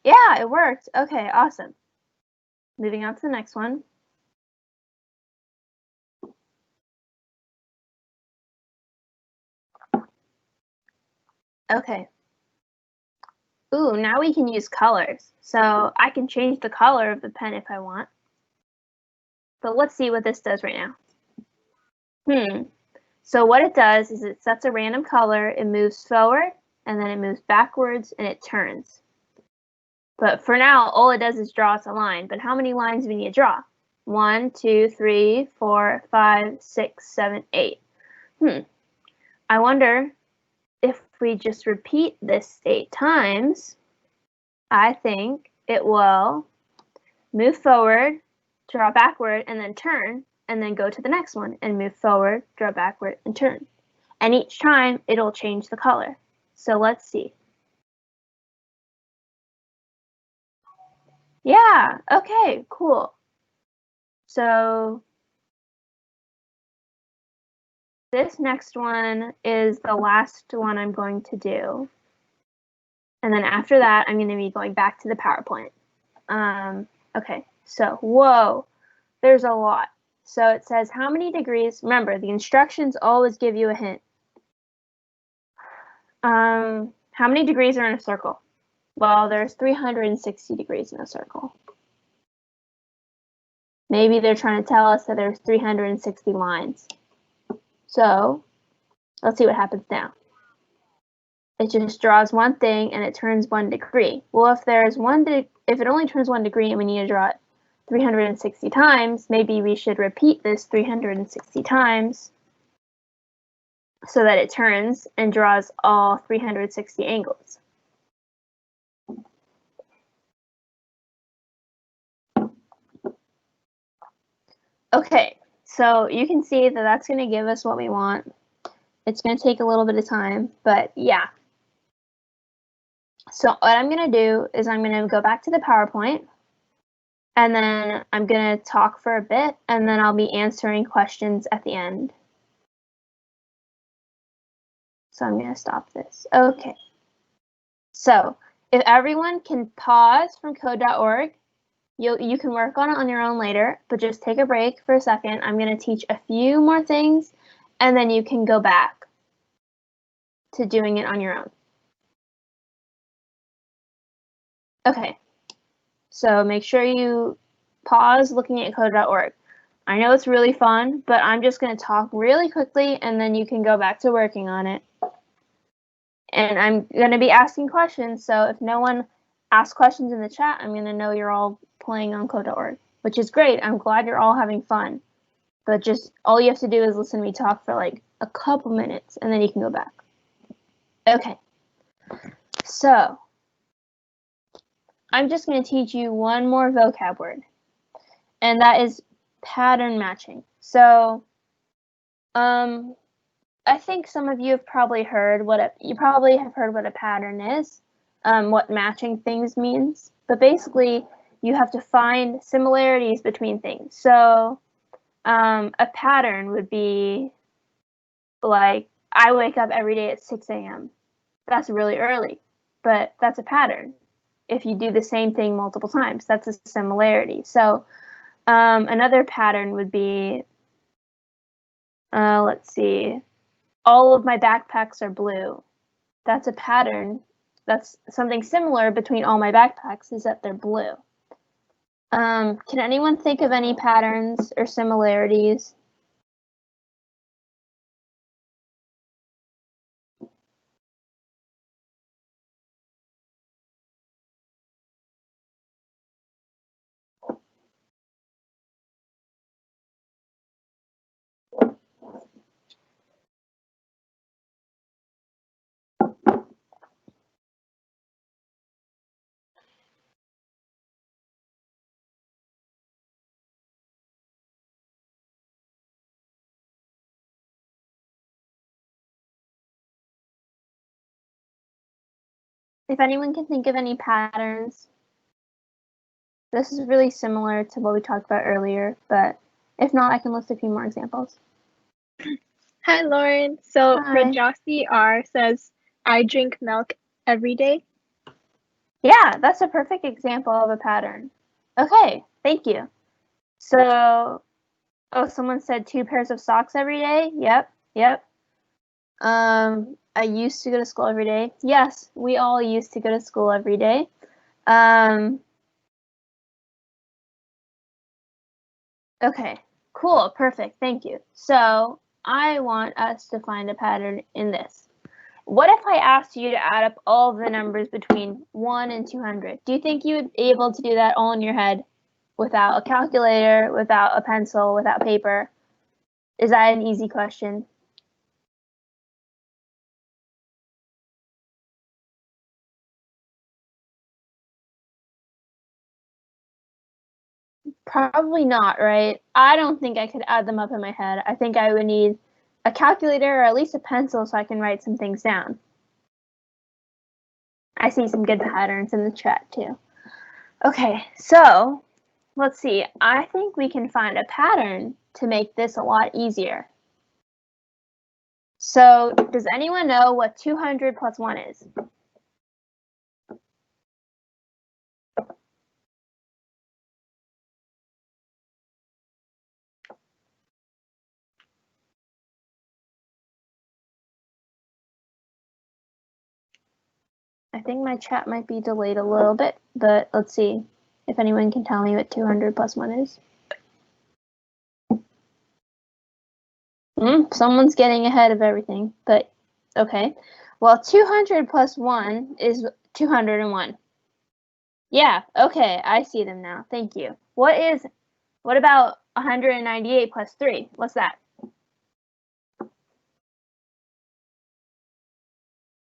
Yeah, it worked. Okay, awesome. Moving on to the next one. Okay. Ooh, now we can use colors. So I can change the color of the pen if I want. But let's see what this does right now. So what it does is it sets a random color, it moves forward, and then it moves backwards, and it turns. But for now, all it does is draw us a line. But how many lines do we need to draw? 1, 2, 3, 4, 5, 6, 7, 8. I wonder if we just repeat this 8 times, I think it will move forward, draw backward, and then turn, and then go to the next one and move forward, draw backward, and turn. And each time, it'll change the color. So let's see. Yeah, okay, cool. So this next one is the last one I'm going to do. And then after that, I'm going to be going back to the PowerPoint. Okay, so whoa, there's a lot. So it says how many degrees. Remember, the instructions always give you a hint. How many degrees are in a circle? Well, there's 360 degrees in a circle. Maybe they're trying to tell us that there's 360 lines. So let's see what happens now. It just draws one thing and it turns 1 degree. Well, if it only turns 1 degree and we need to draw it 360 times, maybe we should repeat this 360 times so that it turns and draws all 360 angles. Okay, so you can see that that's going to give us what we want. It's going to take a little bit of time, but yeah. So what I'm going to do is I'm going to go back to the PowerPoint, and then I'm going to talk for a bit, and then I'll be answering questions at the end. So I'm going to stop this. Okay. So if everyone can pause from code.org, you can work on it on your own later, but just take a break for a second. I'm going to teach a few more things, and then you can go back to doing it on your own. Okay, so make sure you pause looking at code.org. I know it's really fun, but I'm just going to talk really quickly, and then you can go back to working on it. And I'm going to be asking questions, so if no one asks questions in the chat, I'm going to know you're all playing on code.org, which is great. I'm glad you're all having fun. But just all you have to do is listen to me talk for like a couple minutes, and then you can go back. Okay, so I'm just going to teach you one more vocab word, and that is pattern matching. So I think some of you have probably heard what a pattern is, what matching things means. But basically, you have to find similarities between things. So a pattern would be like, I wake up every day at 6 a.m. That's really early, but that's a pattern. If you do the same thing multiple times, that's a similarity. So another pattern would be, let's see, all of my backpacks are blue. That's a pattern. That's something similar between all my backpacks, is that they're blue. Can anyone think of any patterns or similarities? If anyone can think of any patterns, this is really similar to what we talked about earlier, but if not, I can list a few more examples. Hi, Lauren. So Hi. Rajasi R says, I drink milk every day. Yeah, that's a perfect example of a pattern. Okay, thank you. So, oh, someone said 2 pairs of socks every day. Yep. I used to go to school every day. Yes, we all used to go to school every day. Okay, cool, perfect, thank you. So I want us to find a pattern in this. What if I asked you to add up all of the numbers between 1 and 200? Do you think you would be able to do that all in your head without a calculator, without a pencil, without paper? Is that an easy question? Probably not, right? I don't think I could add them up in my head. I think I would need a calculator or at least a pencil so I can write some things down. I see some good patterns in the chat too. Okay, so let's see. I think we can find a pattern to make this a lot easier. So does anyone know what 200 plus 1 is? I think my chat might be delayed a little bit, but let's see if anyone can tell me what 200 plus 1 is. Someone's getting ahead of everything, but okay. Well, 200 plus 1 is 201. Yeah, okay, I see them now. Thank you. What about 198 plus 3? What's that?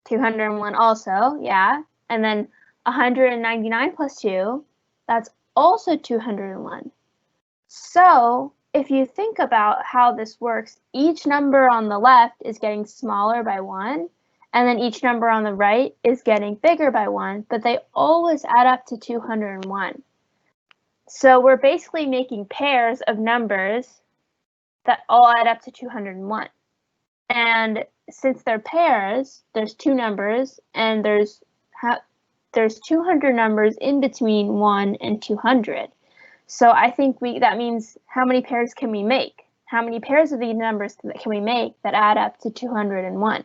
201 also, yeah. And then 199 plus 2, that's also 201. So if you think about how this works, each number on the left is getting smaller by 1, and then each number on the right is getting bigger by 1, but they always add up to 201. So we're basically making pairs of numbers that all add up to 201. And since they're pairs, there's 2 numbers, and there's 200 numbers in between 1 and 200. So I think that means how many pairs can we make? How many pairs of these numbers can we make that add up to 201?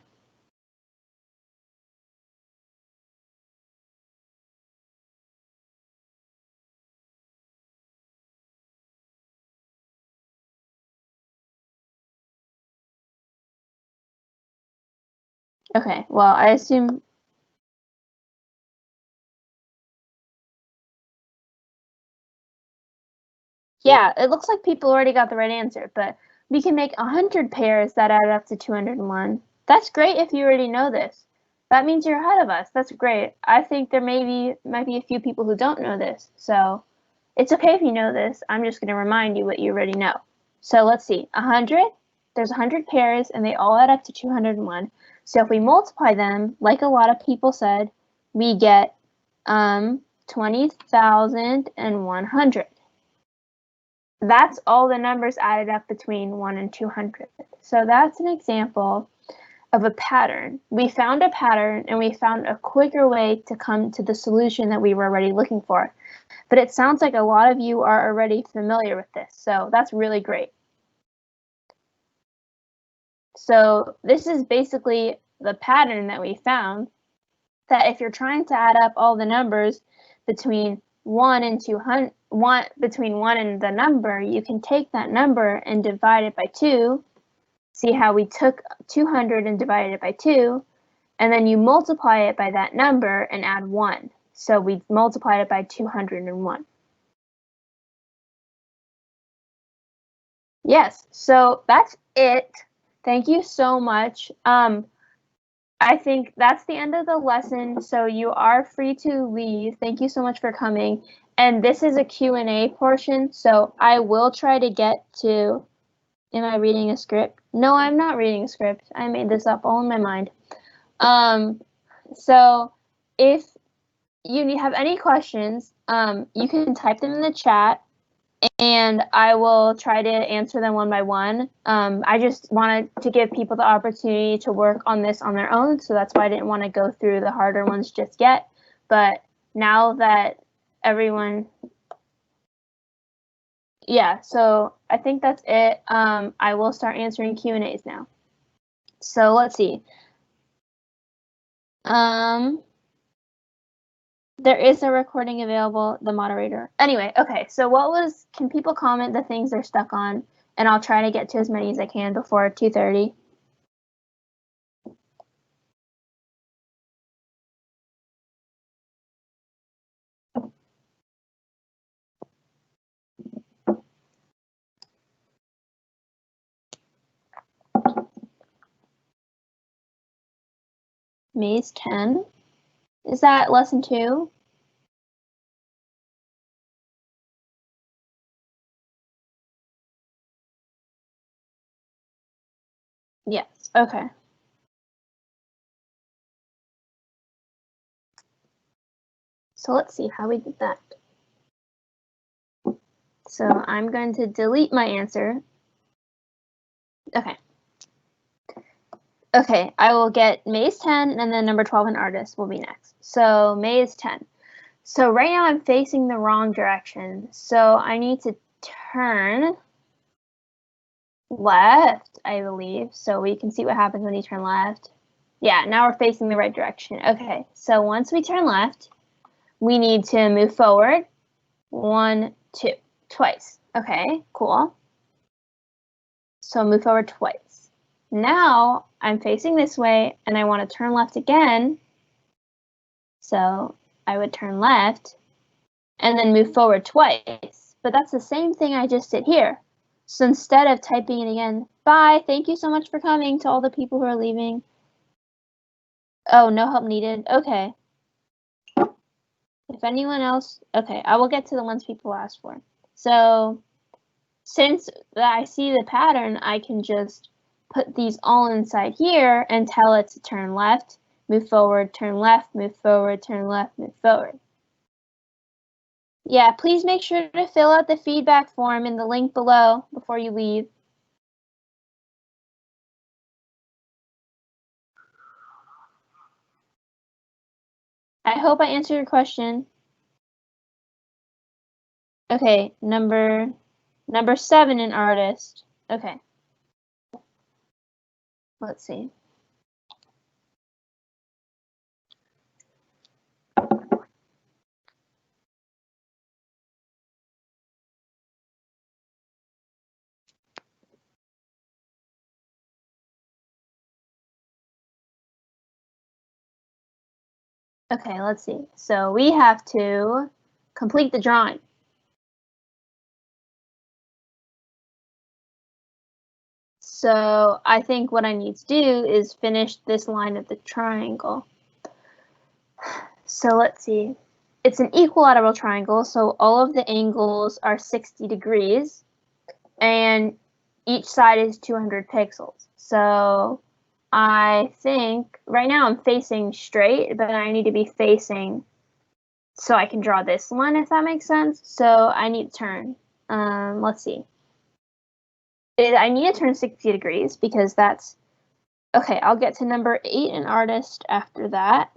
Okay, well, I assume yeah, it looks like people already got the right answer, but we can make 100 pairs that add up to 201. That's great if you already know this. That means you're ahead of us. That's great. I think there might be a few people who don't know this, so it's okay if you know this. I'm just going to remind you what you already know. So let's see. 100, there's 100 pairs, and they all add up to 201. So if we multiply them, like a lot of people said, we get 20,100. that's all the numbers added up between 1 and 200. So that's an example of a pattern. We found a pattern and we found a quicker way to come to the solution that we were already looking for. But it sounds like a lot of you are already familiar with this, so that's really great. So this is basically the pattern that we found, that if you're trying to add up all the numbers between 1 and 200, between 1 and the number, you can take that number and divide it by 2. See how we took 200 and divided it by 2, and then you multiply it by that number and add 1. So we multiplied it by 201. Yes, so that's it. Thank you so much. I think that's the end of the lesson, so you are free to leave. Thank you so much for coming. And this is a Q&A portion, so I will try to get to... Am I reading a script? No, I'm not reading a script. I made this up all in my mind. So if you have any questions, you can type them in the chat, and I will try to answer them one by one. I just wanted to give people the opportunity to work on this on their own, so that's why I didn't want to go through the harder ones just yet. But now that everyone... Yeah, so I think that's it. I will start answering Q&As now. So let's see. There is a recording available, the moderator. Anyway, okay, so can people comment the things they're stuck on? And I'll try to get to as many as I can before 2:30. Maze 10. Is that lesson 2? Yes, okay. So let's see how we did that. So I'm going to delete my answer. Okay. Okay, I will get Maze 10 and then number 12 and artist will be next. So Maze 10. So right now I'm facing the wrong direction. So I need to turn left, I believe. So we can see what happens when you turn left. Yeah, now we're facing the right direction. Okay, so once we turn left, we need to move forward. 1, 2, twice. Okay, cool. So move forward twice. Now I'm facing this way and I want to turn left again. So I would turn left and then move forward twice. But that's the same thing I just did here. So instead of typing it again, bye, thank you so much for coming to all the people who are leaving. Oh, no help needed. Okay. If anyone else, okay, I will get to the ones people asked for. So since I see the pattern, I can just put these all inside here and tell it to turn left, move forward, turn left, move forward, turn left, move forward. Yeah, please make sure to fill out the feedback form in the link below before you leave. I hope I answered your question. Okay, number 7 in artist. Okay. Let's see. Okay, let's see. So we have to complete the drawing. So I think what I need to do is finish this line of the triangle. So let's see. It's an equilateral triangle, so all of the angles are 60 degrees, and each side is 200 pixels. So I think right now I'm facing straight, but I need to be facing so I can draw this one, if that makes sense. So I need to turn. let's see. I need to turn 60 degrees because that's, okay, I'll get to number 8 in artist after that.